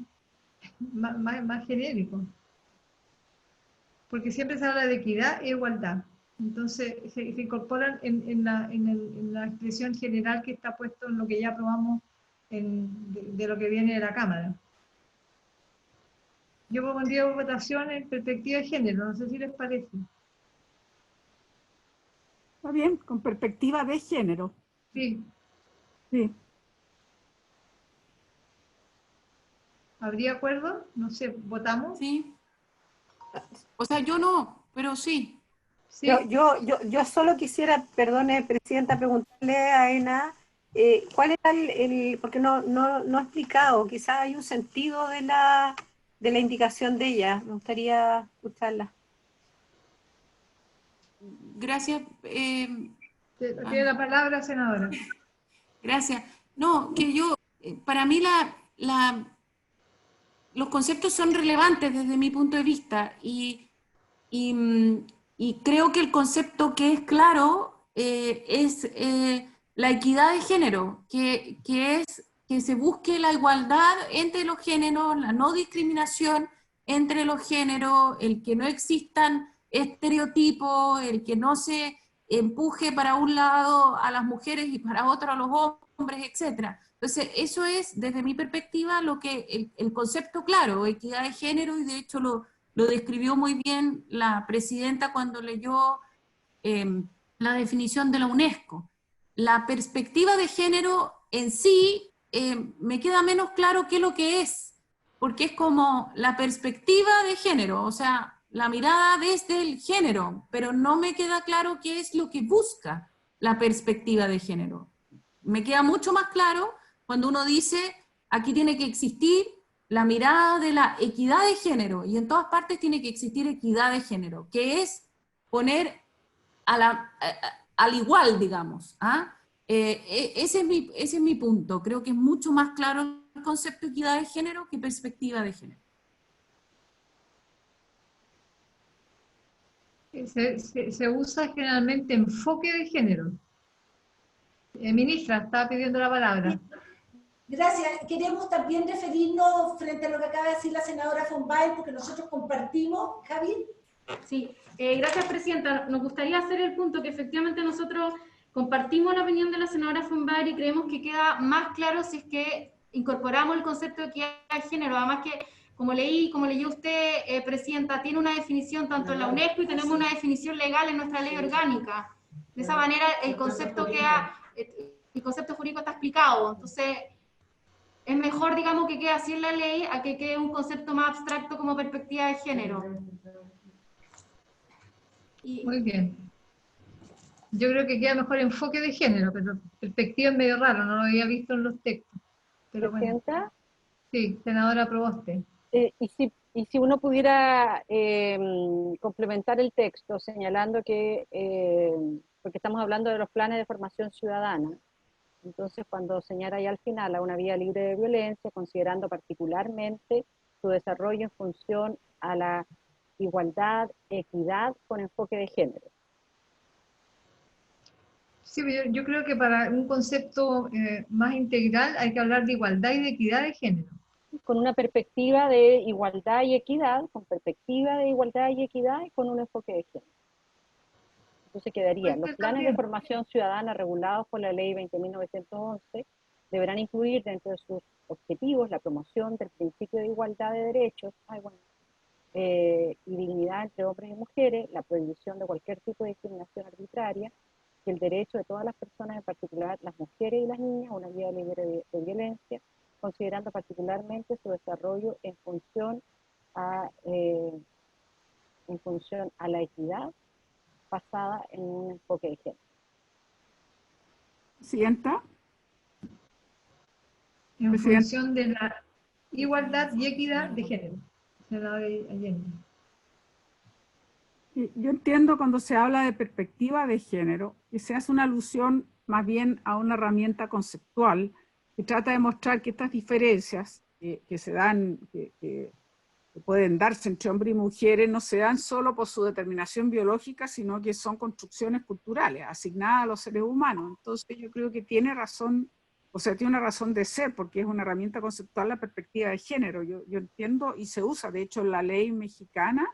genérico. Porque siempre se habla de equidad e igualdad. Entonces se incorporan en la expresión general que está puesto en lo que ya aprobamos de lo que viene de la Cámara. Yo pondría votación en perspectiva de género, no sé si les parece. Está bien, con perspectiva de género. Sí. Sí. ¿Habría acuerdo? No sé, ¿votamos? Sí. O sea, yo no, pero sí. Sí. Yo solo quisiera, perdone, Presidenta, preguntarle a Ena, ¿cuál era porque no ha explicado, quizás hay un sentido de la indicación de ella, me gustaría escucharla. Gracias. Tiene la palabra, senadora. Gracias. No, que yo, para mí los conceptos son relevantes desde mi punto de vista, y creo que el concepto que es claro es la equidad de género, que que se busque la igualdad entre los géneros, la no discriminación entre los géneros, el que no existan estereotipos, el que no se empuje para un lado a las mujeres y para otro a los hombres, etc. Entonces, eso es, desde mi perspectiva, lo que el concepto claro, equidad de género, y de hecho lo describió muy bien la presidenta cuando leyó la definición de la UNESCO. La perspectiva de género en sí me queda menos claro qué es lo que es, porque es como la perspectiva de género, o sea, la mirada desde el género, pero no me queda claro qué es lo que busca la perspectiva de género. Me queda mucho más claro cuando uno dice, aquí tiene que existir la mirada de la equidad de género, y en todas partes tiene que existir equidad de género, que es poner al igual, digamos. Ese es mi punto. Creo que es mucho más claro el concepto de equidad de género que perspectiva de género. Se usa generalmente enfoque de género. Ministra, estaba pidiendo la palabra. Gracias. Queremos también referirnos frente a lo que acaba de decir la senadora von Baer, porque nosotros compartimos, Javi. Sí, gracias, Presidenta. Nos gustaría hacer el punto que efectivamente nosotros compartimos la opinión de la senadora von Baer y creemos que queda más claro si es que incorporamos el concepto de equidad de género. Además que, como leyó usted, Presidenta, tiene una definición tanto en la UNESCO y tenemos una definición legal en nuestra ley orgánica. De esa manera el concepto jurídico está explicado. Entonces, es mejor, digamos, que quede así en la ley a que quede un concepto más abstracto como perspectiva de género. Muy bien. Yo creo que queda mejor enfoque de género, pero perspectiva es medio raro, no lo había visto en los textos. Pero bueno. Sí, senadora Proboste. Y si uno pudiera complementar el texto señalando que, porque estamos hablando de los planes de formación ciudadana, entonces cuando señala ya al final a una vida libre de violencia, considerando particularmente su desarrollo en función a la igualdad, equidad con enfoque de género. Sí, yo creo que para un concepto más integral hay que hablar de igualdad y de equidad de género. Con una perspectiva de igualdad y equidad, con perspectiva de igualdad y equidad y con un enfoque de género. Entonces quedarían los planes de formación ciudadana regulados por la ley 20.911 deberán incluir dentro de sus objetivos la promoción del principio de igualdad de derechos y dignidad entre hombres y mujeres, la prohibición de cualquier tipo de discriminación arbitraria y el derecho de todas las personas, en particular las mujeres y las niñas, a una vida libre de violencia, considerando particularmente su desarrollo en función a la equidad basada en un enfoque de género. Presidenta. En función de la igualdad y equidad de género. Yo entiendo cuando se habla de perspectiva de género que se hace una alusión más bien a una herramienta conceptual que trata de mostrar que estas diferencias que se dan, que pueden darse entre hombres y mujeres, no se dan solo por su determinación biológica, sino que son construcciones culturales asignadas a los seres humanos. Entonces yo creo que tiene razón, o sea, tiene una razón de ser, porque es una herramienta conceptual la perspectiva de género. Yo entiendo y se usa, de hecho, la ley mexicana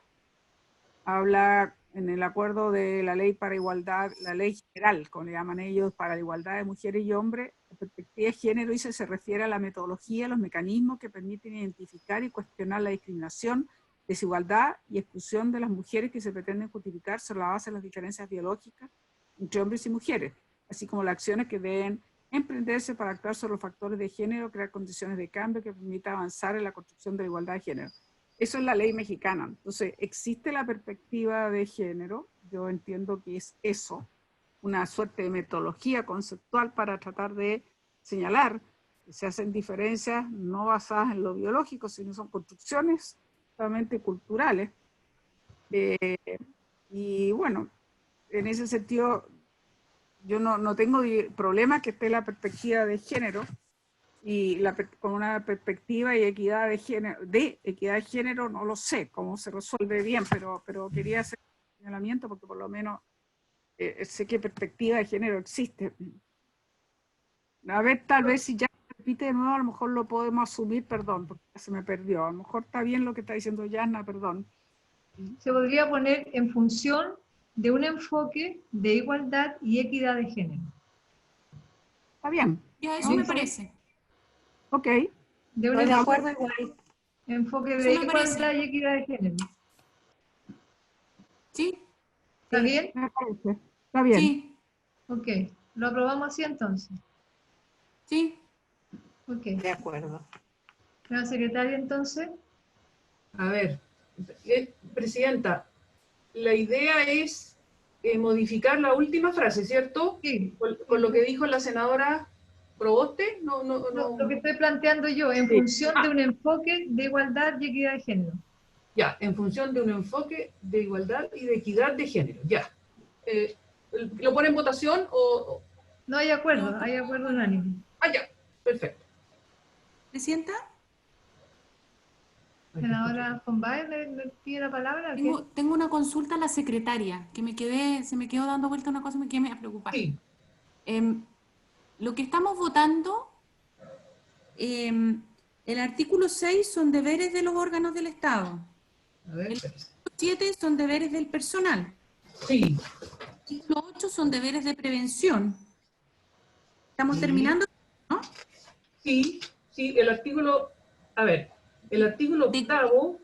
habla en el acuerdo de la ley para igualdad, la ley general, como le llaman ellos, para la igualdad de mujeres y hombres. La perspectiva de género dice, se refiere a la metodología, los mecanismos que permiten identificar y cuestionar la discriminación, desigualdad y exclusión de las mujeres que se pretenden justificar sobre la base de las diferencias biológicas entre hombres y mujeres, así como las acciones que deben emprenderse para actuar sobre los factores de género, crear condiciones de cambio que permitan avanzar en la construcción de la igualdad de género. Eso es la ley mexicana. Entonces, existe la perspectiva de género, yo entiendo que es eso, una suerte de metodología conceptual para tratar de señalar que se hacen diferencias no basadas en lo biológico, sino son construcciones totalmente culturales. Y bueno, en ese sentido, yo no tengo problema que esté la perspectiva de género, y con una perspectiva y equidad de género, no lo sé cómo se resuelve bien, pero quería hacer un señalamiento porque por lo menos sé que perspectiva de género existe. A ver, tal vez si ya repite de nuevo, a lo mejor lo podemos asumir, perdón, porque se me perdió. A lo mejor está bien lo que está diciendo Yana, perdón. Se podría poner en función de un enfoque de igualdad y equidad de género. Está bien. Ya, eso me parece. Ok. De un Estoy de acuerdo igual. enfoque Eso de me parece. igualdad y equidad de género. ¿Sí? ¿Está bien? Me parece. Está bien. Sí, Ok. ¿Lo aprobamos así entonces? sí. Ok. De acuerdo. Señora secretaria, entonces. A ver, Presidenta, la idea es modificar la última frase, ¿cierto? Sí. Con lo que dijo la senadora Proboste, Lo que estoy planteando yo, en Sí. función de un enfoque de igualdad y equidad de género. Ya, en función de un enfoque de igualdad y de equidad de género, ya. ¿Lo pone en votación o...? No hay acuerdo unánime. Ah, ya, perfecto. ¿Presidenta? Senadora Fombay, ¿me pide la palabra? Tengo una consulta a la secretaria, que se me quedó dando vuelta una cosa que me va a preocupar. Sí. Lo que estamos votando, el artículo 6 son deberes de los órganos del Estado. A ver, El artículo 7 son deberes del personal. sí. El artículo 8 son deberes de prevención. Estamos terminando, ¿no? Sí, el artículo, a ver, el artículo 8º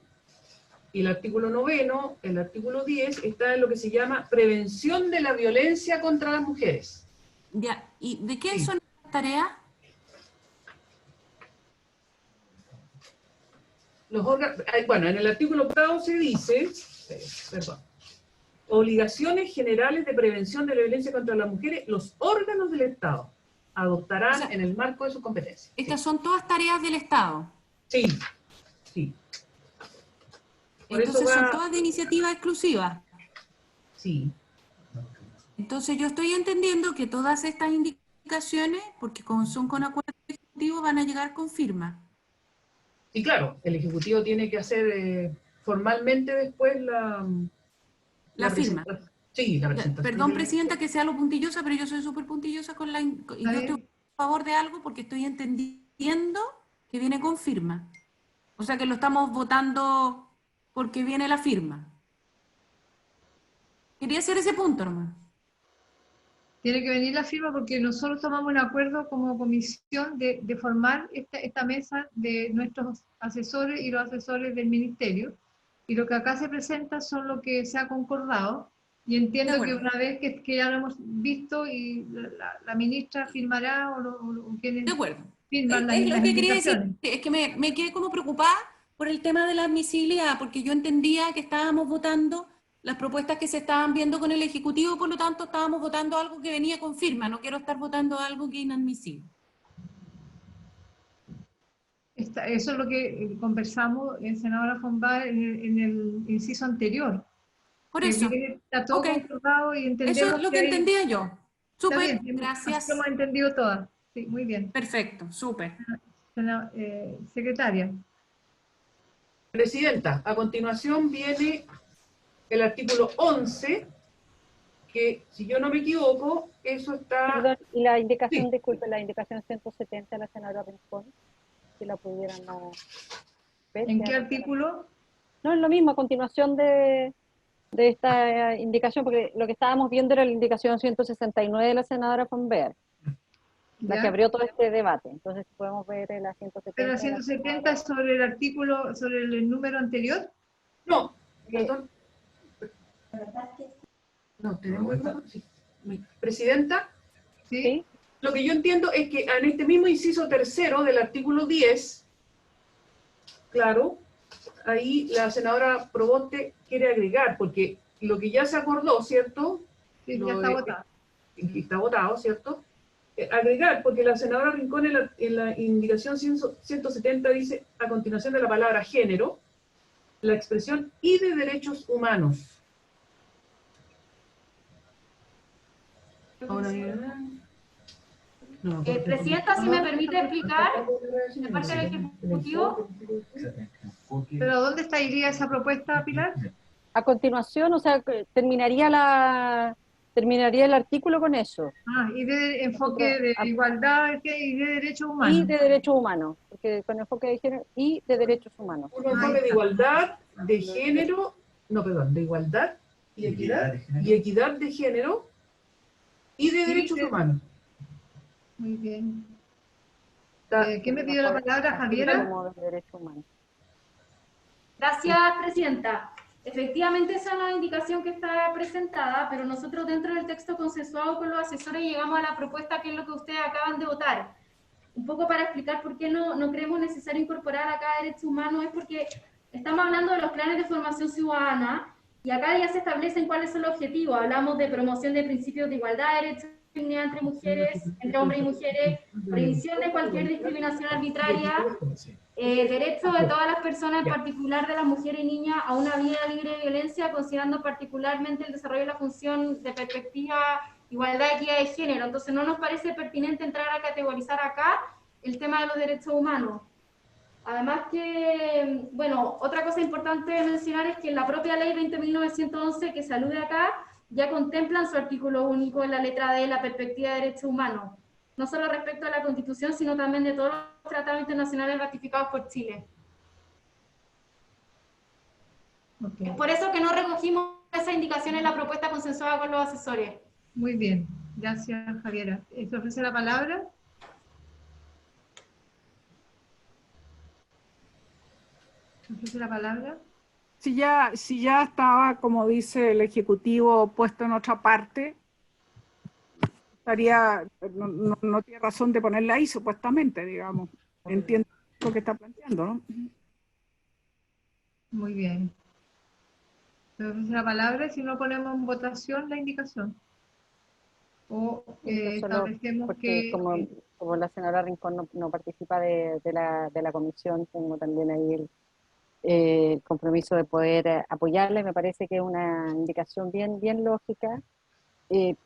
y el artículo 9º, el artículo 10, está en lo que se llama prevención de la violencia contra las mujeres. Ya, ¿y de qué son las tareas? Bueno, en el artículo 8º se dice, perdón, obligaciones generales de prevención de la violencia contra las mujeres, los órganos del Estado adoptarán en el marco de sus competencias. Estas son todas tareas del Estado. Sí, sí. Por Entonces eso son todas de iniciativa exclusiva. Sí. Entonces yo estoy entendiendo que todas estas indicaciones, porque son con acuerdo ejecutivo, van a llegar con firma. Sí, claro, el Ejecutivo tiene que hacer formalmente después La firma. Sí, la presentación. Perdón, Presidenta, que sea lo puntillosa, pero yo soy súper puntillosa con y yo estoy a favor de algo porque estoy entendiendo que viene con firma. O sea que lo estamos votando porque viene la firma. Quería hacer ese punto nomás. Tiene que venir la firma porque nosotros tomamos un acuerdo como comisión de formar esta mesa de nuestros asesores y los asesores del ministerio. Y lo que acá se presenta son lo que se ha concordado. Y entiendo que una vez que ya lo hemos visto y la ministra firmará o quienes firman las Es lo que quería decir, indicaciones. es que me quedé como preocupada por el tema de la admisibilidad, porque yo entendía que estábamos votando las propuestas que se estaban viendo con el Ejecutivo, por lo tanto estábamos votando algo que venía con firma, no quiero estar votando algo que es inadmisible. Eso es lo que conversamos en senadora Fombay en el inciso anterior. Por eso. Está todo concordado y entendemos. Eso es lo que entendía yo. Súper, gracias. Lo hemos entendido todas. Sí, muy bien. Perfecto, súper. Secretaria. Presidenta, a continuación viene el artículo 11, que si yo no me equivoco, eso está... Perdón, y la indicación, Sí. disculpe, la indicación 170 de la senadora Rincón, si la pudieran ver. ¿En qué artículo? No, es lo mismo, a continuación de esta indicación, porque lo que estábamos viendo era la indicación 169 de la senadora Fonbeer, la que abrió todo este debate. Entonces podemos ver la 170. ¿Pero la 170 es sobre el artículo, sobre el número anterior? No, perdón. No, tenemos... Sí. Presidenta, ¿Sí? Lo que yo entiendo es que en este mismo inciso tercero del artículo 10, claro, ahí la senadora Proboste quiere agregar, porque lo que ya se acordó, ¿cierto? Sí, ya está votado. Está votado, ¿cierto? Agregar, porque la senadora Rincón en la indicación 170 dice, a continuación de la palabra género, la expresión y de derechos humanos. Ahora, no, Presidenta, si me permite explicar, de parte del Ejecutivo. ¿Pero dónde iría esa propuesta, Pilar? A continuación, o sea, terminaría terminaría el artículo con eso. Y de enfoque de igualdad y de derechos humanos. Y de derechos humanos, porque con enfoque de género y de derechos humanos. Un enfoque de igualdad, de género, de igualdad y equidad de género y de derechos humanos. Muy bien. ¿Quién me pidió la palabra, Javiera? Gracias, Presidenta. Efectivamente, esa es la indicación que está presentada, pero nosotros dentro del texto consensuado con los asesores llegamos a la propuesta que es lo que ustedes acaban de votar. Un poco para explicar por qué no creemos necesario incorporar acá derechos humanos, es porque estamos hablando de los planes de formación ciudadana y acá ya se establecen cuáles son los objetivos. Hablamos de promoción de principios de igualdad, derechos, dignidad entre mujeres, entre hombres y mujeres, prevención de cualquier discriminación arbitraria, derecho de todas las personas, en particular de las mujeres y niñas, a una vida libre de violencia, considerando particularmente el desarrollo de la función de perspectiva, igualdad, equidad de género. Entonces no nos parece pertinente entrar a categorizar acá el tema de los derechos humanos. Además que, bueno, otra cosa importante de mencionar es que la propia ley 20.911 que se alude acá, ya contemplan su artículo único en la letra D la perspectiva de derechos humanos, no solo respecto a la Constitución, sino también de todos los tratados internacionales ratificados por Chile. Okay. Es por eso que no recogimos esa indicación en la propuesta consensuada con los asesores. Muy bien, gracias, Javiera. ¿Se ofrece la palabra? ¿Se ofrece la palabra? Si ya estaba, como dice el Ejecutivo, puesto en otra parte, no tiene razón de ponerla ahí, supuestamente, digamos. Entiendo lo que está planteando, ¿no? Muy bien. Se ofrece la palabra y si no ponemos en votación la indicación. O establecemos que... Como la senadora Rincón no participa de la comisión, tengo también ahí el compromiso de poder apoyarle. Me parece que es una indicación bien lógica, y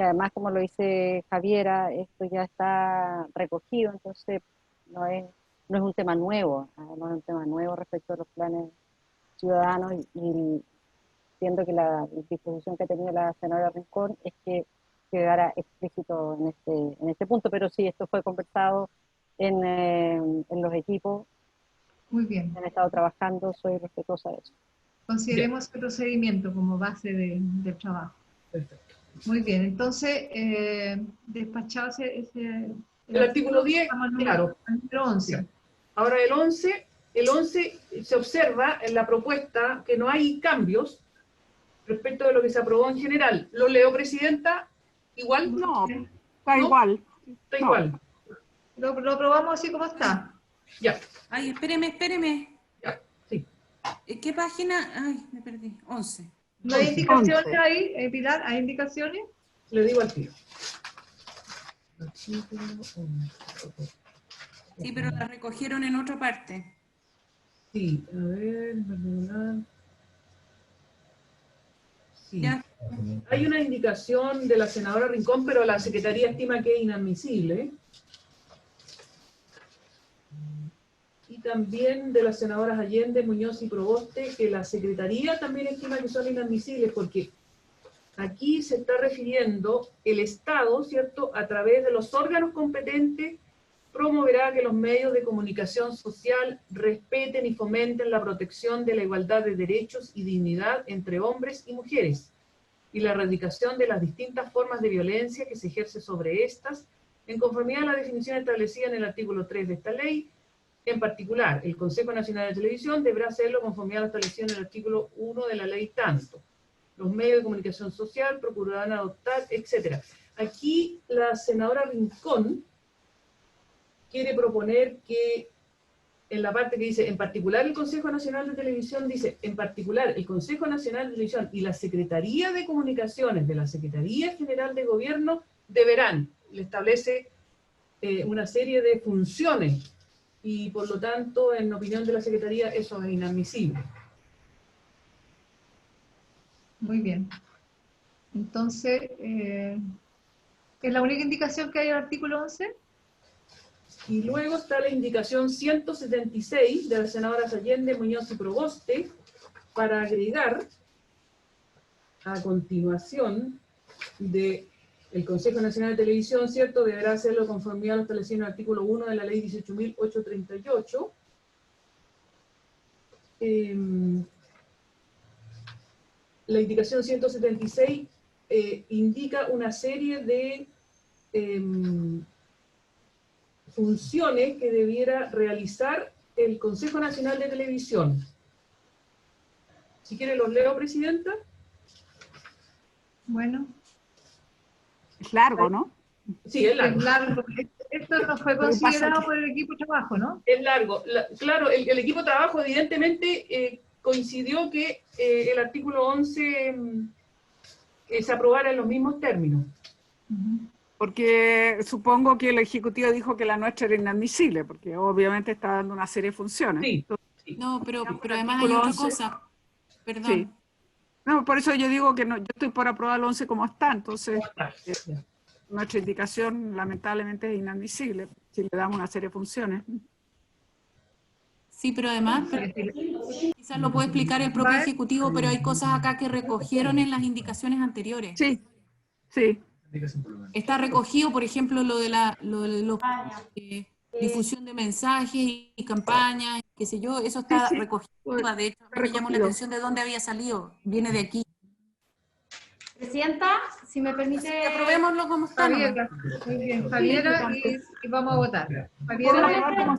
además, como lo dice Javiera, esto ya está recogido, entonces no es un tema nuevo, no es un tema nuevo respecto a los planes ciudadanos, y entiendo que la disposición que tenía la senadora Rincón es que quedara explícito en este punto, pero sí, esto fue conversado en los equipos. Muy bien. Han estado trabajando, soy respetuosa de eso. Consideremos el procedimiento como base del trabajo. Perfecto. Muy bien, entonces, despachado el artículo 10, claro. El 11. Ahora el 11 se observa en la propuesta que no hay cambios respecto de lo que se aprobó en general. ¿Lo leo, Presidenta? ¿Igual? No, está igual. Está igual. Lo aprobamos así como está. Ya. Ay, espéreme. Ya, sí. ¿Qué página? Ay, me perdí. 11. ¿No hay indicaciones ahí, Pilar? ¿Hay indicaciones? Le digo al tiro. Sí, pero la recogieron en otra parte. Sí, a ver, perdonad. Sí. Ya. Hay una indicación de la senadora Rincón, pero la Secretaría estima que es inadmisible. Y también de las senadoras Allende, Muñoz y Proboste, que la Secretaría también estima que son inadmisibles, porque aquí se está refiriendo el Estado, ¿cierto?, a través de los órganos competentes, promoverá que los medios de comunicación social respeten y fomenten la protección de la igualdad de derechos y dignidad entre hombres y mujeres, y la erradicación de las distintas formas de violencia que se ejerce sobre estas, en conformidad a la definición establecida en el artículo 3 de esta ley. En particular, el Consejo Nacional de Televisión deberá hacerlo conforme a lo establecido en el artículo 1 de la ley tanto. Los medios de comunicación social procurarán adoptar, etc. Aquí la senadora Rincón quiere proponer que en la parte que dice, en particular el Consejo Nacional de Televisión, dice, en particular el Consejo Nacional de Televisión y la Secretaría de Comunicaciones de la Secretaría General de Gobierno deberán, le establece una serie de funciones, y por lo tanto, en opinión de la Secretaría, eso es inadmisible. Muy bien. Entonces, ¿es la única indicación que hay en el artículo 11? Y luego está la indicación 176 de las senadoras Allende, Muñoz y Proboste, para agregar a continuación del Consejo Nacional de Televisión, ¿cierto? Deberá hacerlo conforme a lo establecido en el artículo 1 de la ley 18.838. La indicación 176 indica una serie de funciones que debiera realizar el Consejo Nacional de Televisión. Si quiere los leo, Presidenta. Bueno. Es largo, ¿no? Sí, es largo. Es largo. Esto no fue considerado por el equipo de trabajo, ¿no? Es largo. Claro, el equipo de trabajo evidentemente coincidió que el artículo 11 se aprobara en los mismos términos. Porque supongo que el Ejecutivo dijo que la nuestra era inadmisible, porque obviamente está dando una serie de funciones. Sí. Entonces, No, pero además hay otra cosa. Perdón. Sí. No, por eso yo digo que no, yo estoy por aprobar el 11 como está, entonces nuestra indicación lamentablemente es inadmisible si le damos una serie de funciones. Sí, pero además, quizás lo puede explicar el propio Ejecutivo, pero hay cosas acá que recogieron en las indicaciones anteriores. Sí, sí. Está recogido, por ejemplo, lo de la difusión de mensajes y campañas, qué sé yo, eso está recogido. De hecho, me llamó la atención de dónde había salido. Viene de aquí. Presidenta, si me permite... Aprobémoslo como está. Javiera, muy bien. Javiera, y vamos a votar. Javiera,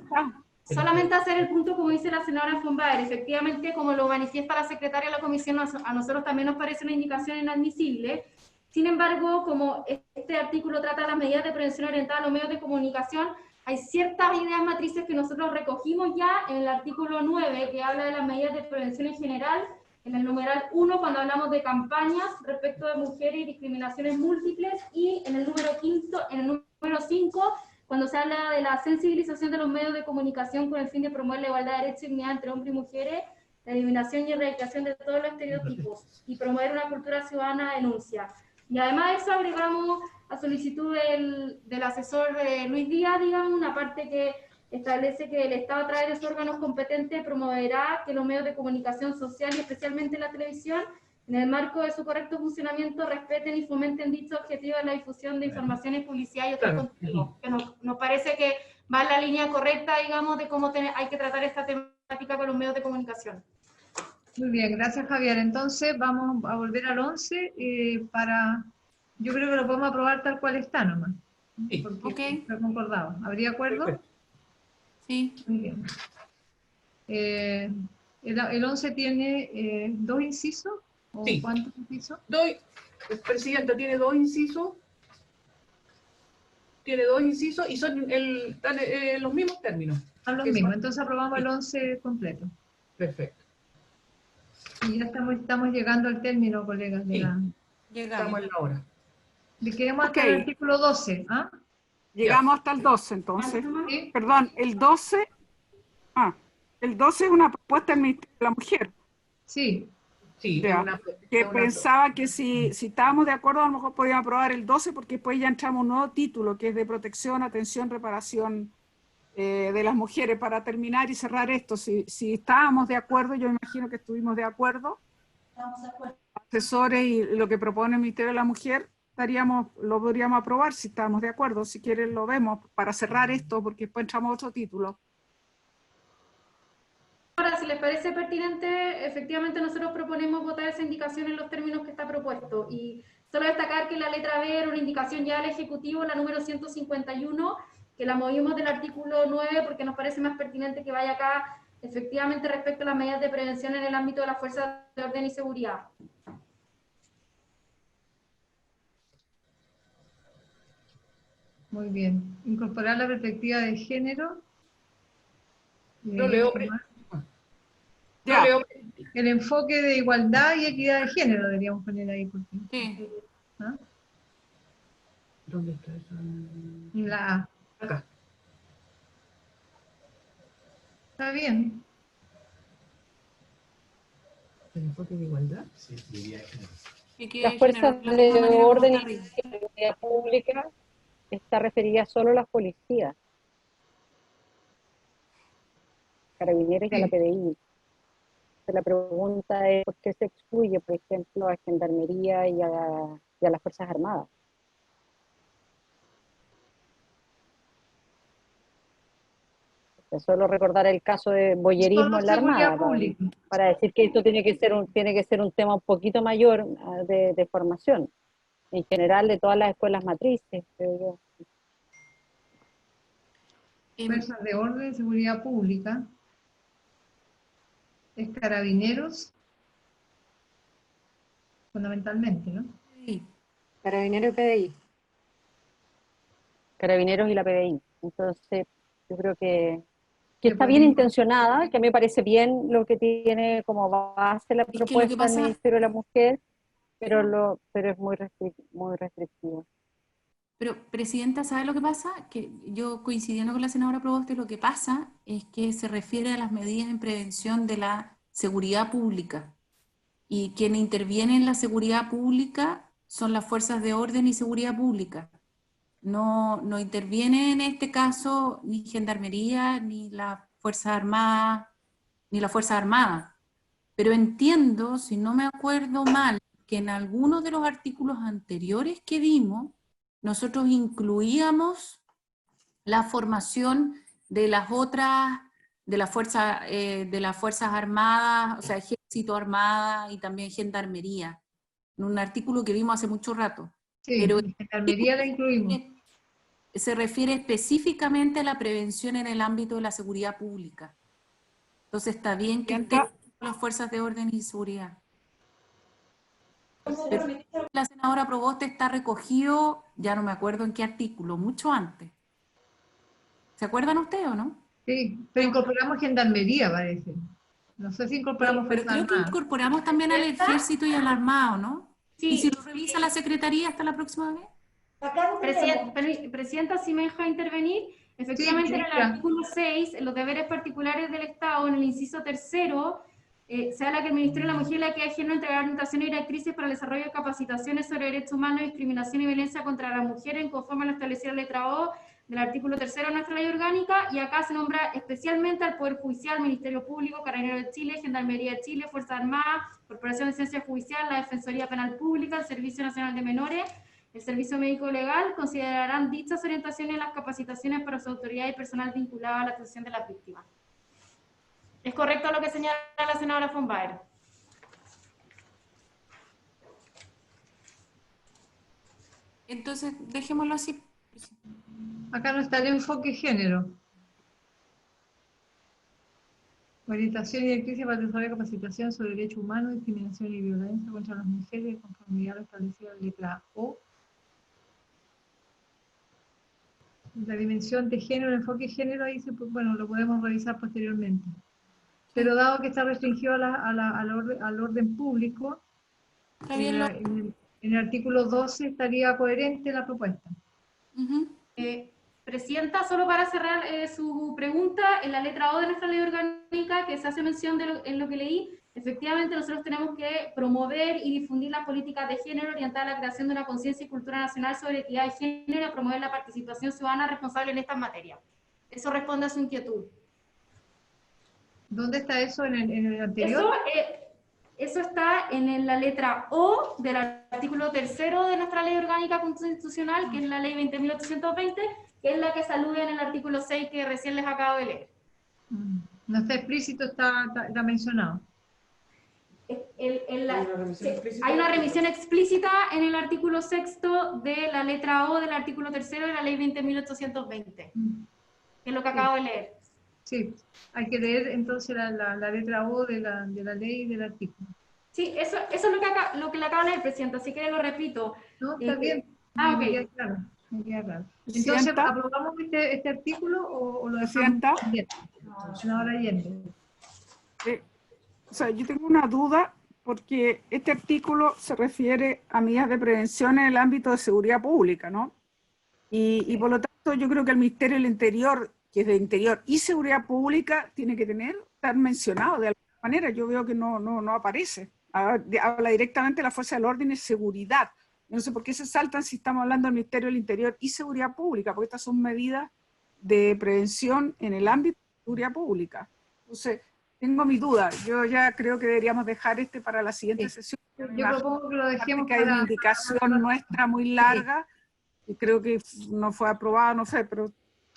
solamente hacer el punto como dice la senadora Fombaer. Efectivamente, como lo manifiesta la secretaria de la comisión, a nosotros también nos parece una indicación inadmisible. Sin embargo, como este artículo trata las medidas de prevención orientadas a los medios de comunicación, hay ciertas ideas matrices que nosotros recogimos ya en el artículo 9, que habla de las medidas de prevención en general, en el numeral 1, cuando hablamos de campañas respecto de mujeres y discriminaciones múltiples, y en el número 5, cuando se habla de la sensibilización de los medios de comunicación con el fin de promover la igualdad de derechos y dignidad entre hombres y mujeres, la eliminación y erradicación de todos los estereotipos, y promover una cultura ciudadana de denuncia. Y además de eso agregamos a solicitud del asesor Luis Díaz, digamos, una parte que establece que el Estado a través de sus órganos competentes promoverá que los medios de comunicación social y especialmente la televisión, en el marco de su correcto funcionamiento, respeten y fomenten dicho objetivo de la difusión de informaciones, publicidad y otros contenidos. Que nos parece que va en la línea correcta, digamos, de cómo hay que tratar esta temática con los medios de comunicación. muy bien, gracias Javier. Entonces vamos a volver al 11 yo creo que lo podemos aprobar tal cual está nomás. Sí. Porque está concordado. ¿Habría acuerdo? Sí. Muy bien. El 11 tiene 2 incisos. ¿O sí. cuántos incisos? Presidenta, tiene 2 incisos. Tiene 2 incisos y son están los mismos términos. Son los mismos. Entonces aprobamos el 11 completo. Perfecto. Y ya estamos llegando al término, colegas. Estamos en la hora. Queremos hasta el artículo 12. ¿Ah? Llegamos hasta el 12, entonces. ¿Sí? Perdón, el 12. El 12 es una propuesta del Ministerio de la Mujer. Sí. Sí, pensaba que si estábamos de acuerdo, a lo mejor podíamos aprobar el 12, porque después ya entramos a un nuevo título, que es de protección, atención, reparación de las mujeres, para terminar y cerrar esto. Si estábamos de acuerdo, yo imagino que estuvimos de acuerdo. Estamos de acuerdo. Asesores y lo que propone el Ministerio de la Mujer, lo podríamos aprobar si estamos de acuerdo. Si quieren lo vemos para cerrar esto, porque después entramos a otro título. Ahora, si les parece pertinente, efectivamente nosotros proponemos votar esa indicación en los términos que está propuesto. Y solo destacar que la letra B era una indicación ya del Ejecutivo, la número 151, que la movimos del artículo 9 porque nos parece más pertinente que vaya acá, efectivamente, respecto a las medidas de prevención en el ámbito de las fuerzas de orden y seguridad. Muy bien. Incorporar la perspectiva de género. Lo leo. El enfoque de igualdad y equidad de género deberíamos poner ahí. Sí. ¿Ah? ¿Dónde está eso? En la A. Acá. Está bien. ¿El enfoque de igualdad? Sí, equidad de género. Las fuerzas de orden y seguridad pública está referida solo a las policías, carabineros y a la PDI. La pregunta es por qué se excluye, por ejemplo, a Gendarmería y a y a las Fuerzas Armadas. Solo recordar el caso de boyerismo en la Armada, para decir que esto tiene que ser un tema un poquito mayor de formación, en general de todas las escuelas matrices, creo yo. Fuerzas de orden, seguridad pública, es carabineros, fundamentalmente, ¿no? Sí. Carabineros y PDI. Carabineros y la PDI. Entonces, yo creo que está bien intencionada, que a mí me parece bien lo que tiene como base la propuesta del Ministerio de la Mujer, pero es muy restrictiva. Pero, Presidenta, ¿sabe lo que pasa? Que yo, coincidiendo con la senadora Proboste, lo que pasa es que se refiere a las medidas en prevención de la seguridad pública. Y quien interviene en la seguridad pública son las fuerzas de orden y seguridad pública. No interviene en este caso ni Gendarmería, ni la Fuerza Armada, Pero entiendo, si no me acuerdo mal, que en algunos de los artículos anteriores que vimos, nosotros incluíamos la formación de las otras, de las Fuerzas Armadas, o sea, Ejército, Armada y también Gendarmería, en un artículo que vimos hace mucho rato. Sí, pero Gendarmería la incluimos. Se refiere específicamente a la prevención en el ámbito de la seguridad pública. Entonces está bien que estén las fuerzas de orden y seguridad. Pero la senadora Proboste está recogido, ya no me acuerdo en qué artículo, mucho antes. ¿Se acuerdan ustedes o no? Sí, pero incorporamos Gendarmería, parece. No sé si incorporamos pero creo que incorporamos también al Ejército y al Armado, ¿no? Sí. ¿Y si lo revisa la Secretaría hasta la próxima vez? Presidenta, si me deja intervenir, efectivamente sí, en el artículo 6, en los deberes particulares del Estado, en el inciso tercero, se habla que el Ministerio de la Mujer y la Equidad de Género entregará orientaciones y directrices para el desarrollo de capacitaciones sobre derechos humanos, discriminación y violencia contra las mujeres, conforme a lo establecido en la letra O del artículo 3 de nuestra ley orgánica, y acá se nombra especialmente al Poder Judicial, Ministerio Público, Carabineros de Chile, Gendarmería de Chile, Fuerzas Armadas, Corporación de Ciencia Judicial, la Defensoría Penal Pública, el Servicio Nacional de Menores, el Servicio Médico Legal. Considerarán dichas orientaciones en las capacitaciones para su autoridad y personal vinculado a la atención de las víctimas. ¿Es correcto lo que señala la senadora von Baer? Entonces, dejémoslo así. Acá no está el enfoque género. Orientación y directrices para el desarrollo de capacitación sobre derechos humanos, discriminación y violencia contra las mujeres, de conformidad a lo establecido en la letra O. La dimensión de género, el enfoque género, ahí bueno, lo podemos revisar posteriormente. Pero dado que está restringido al orden público, en el artículo 12 estaría coherente la propuesta. Presidenta, solo para cerrar su pregunta, en la letra O de nuestra ley orgánica, que se hace mención en lo que leí, efectivamente nosotros tenemos que promover y difundir las políticas de género orientadas a la creación de una conciencia y cultura nacional sobre equidad de género y promover la participación ciudadana responsable en estas materias. Eso responde a su inquietud. ¿Dónde está eso en el anterior? Eso está en la letra O del artículo 3 de nuestra ley orgánica constitucional, que es la ley 20.820, que es la que saluda en el artículo 6 que recién les acabo de leer. No está explícito, está mencionado. Hay una remisión explícita en el artículo 6 de la letra O del artículo 3 de la ley 20.820, que es lo que acabo de leer. Sí, hay que leer entonces la letra O de la ley y del artículo. Sí, eso es lo que le acabo de leer, Presidenta, así que lo repito. No, está bien. Ok. Me queda claro. Entonces, ¿aprobamos este artículo o lo dejamos? Senadora Allende. O sea, yo tengo una duda porque este artículo se refiere a medidas de prevención en el ámbito de seguridad pública, ¿no? Y por lo tanto yo creo que el Ministerio del Interior, que es de Interior y Seguridad Pública, tiene que estar mencionado de alguna manera. Yo veo que no aparece. Habla directamente de la Fuerza del Orden y Seguridad. No sé por qué se saltan si estamos hablando del Ministerio del Interior y Seguridad Pública, porque estas son medidas de prevención en el ámbito de seguridad pública. Entonces, tengo mi duda. Yo ya creo que deberíamos dejar para la siguiente sesión. Yo propongo que lo dejemos que hay una indicación nuestra muy larga y creo que no fue aprobada, no sé, pero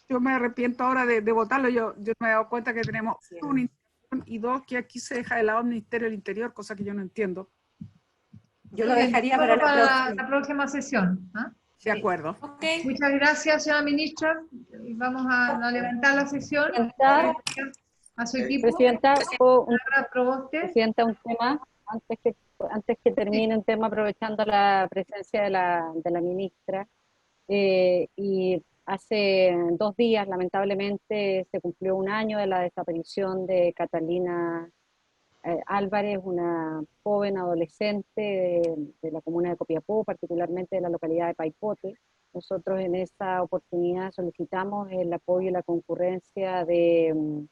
yo me arrepiento ahora de votarlo. Yo me he dado cuenta que tenemos una indicación y dos, que aquí se deja de lado el Ministerio del Interior, cosa que yo no entiendo. Yo lo dejaría para la próxima sesión. ¿Ah? De acuerdo. Okay. Muchas gracias, señora ministra. Vamos a levantar la sesión. A su equipo. Presidenta, Presidenta, un tema, antes que termine un tema, aprovechando la presencia de la ministra, y hace 2 días, lamentablemente, se cumplió 1 año de la desaparición de Catalina Álvarez, una joven adolescente de la comuna de Copiapó, particularmente de la localidad de Paipote. Nosotros en esa oportunidad solicitamos el apoyo y la concurrencia de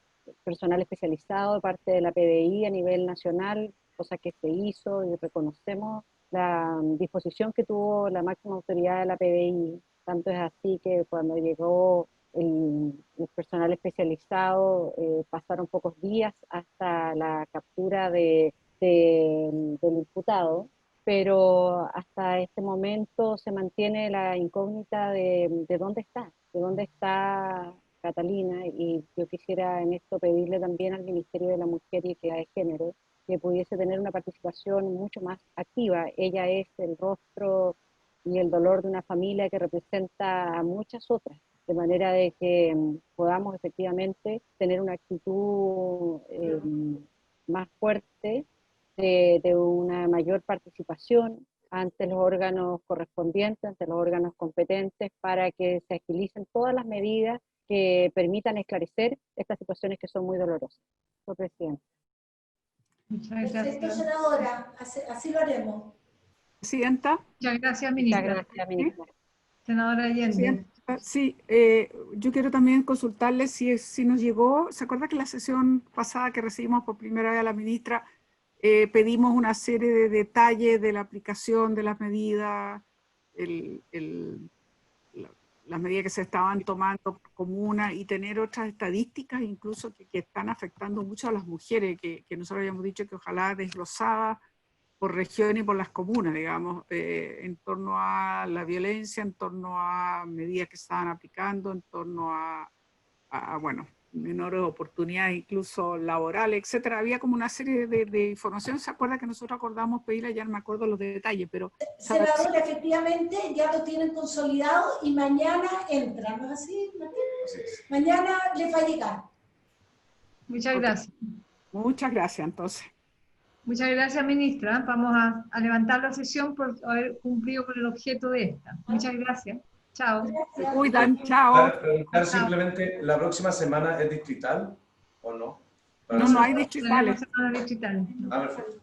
personal especializado de parte de la PDI a nivel nacional, cosa que se hizo, y reconocemos la disposición que tuvo la máxima autoridad de la PDI. Tanto es así que cuando llegó el personal especializado pasaron pocos días hasta la captura del imputado, pero hasta este momento se mantiene la incógnita de dónde está Catalina, y yo quisiera en esto pedirle también al Ministerio de la Mujer y Equidad de Género que pudiese tener una participación mucho más activa. Ella es el rostro y el dolor de una familia que representa a muchas otras, de manera de que podamos efectivamente tener una actitud más fuerte, de una mayor participación ante los órganos correspondientes, ante los órganos competentes, para que se agilicen todas las medidas que permitan esclarecer estas situaciones que son muy dolorosas. Señor presidente. Muchas Perfecto, senadora. Así lo haremos. Presidenta. Muchas gracias, ministra. Muchas gracias, ministra. Senadora Allende. Sí, yo quiero también consultarle si nos llegó, ¿se acuerda que la sesión pasada que recibimos por primera vez a la ministra, pedimos una serie de detalles de la aplicación de las medidas, las medidas que se estaban tomando por comuna, y tener otras estadísticas incluso que están afectando mucho a las mujeres, que nosotros habíamos dicho que ojalá desglosada por región y por las comunas, digamos, en torno a la violencia, en torno a medidas que se estaban aplicando, en torno a bueno, menores oportunidades incluso laborales, etcétera. Había como una serie de información. ¿Se acuerda que nosotros acordamos pedirle? Ya no me acuerdo los detalles, pero... Senadora, efectivamente ya lo tienen consolidado y mañana entra, ¿no es así, Martín? Así es. Mañana les va a llegar. Muchas gracias. Muchas gracias, entonces. Muchas gracias, ministra. Vamos a levantar la sesión por haber cumplido con el objeto de esta. Muchas gracias. Chao. Se cuidan, chao. Para preguntar simplemente, ¿la próxima semana es distrital o no? No hay distritales. No hay distritales. Ah, perfecto.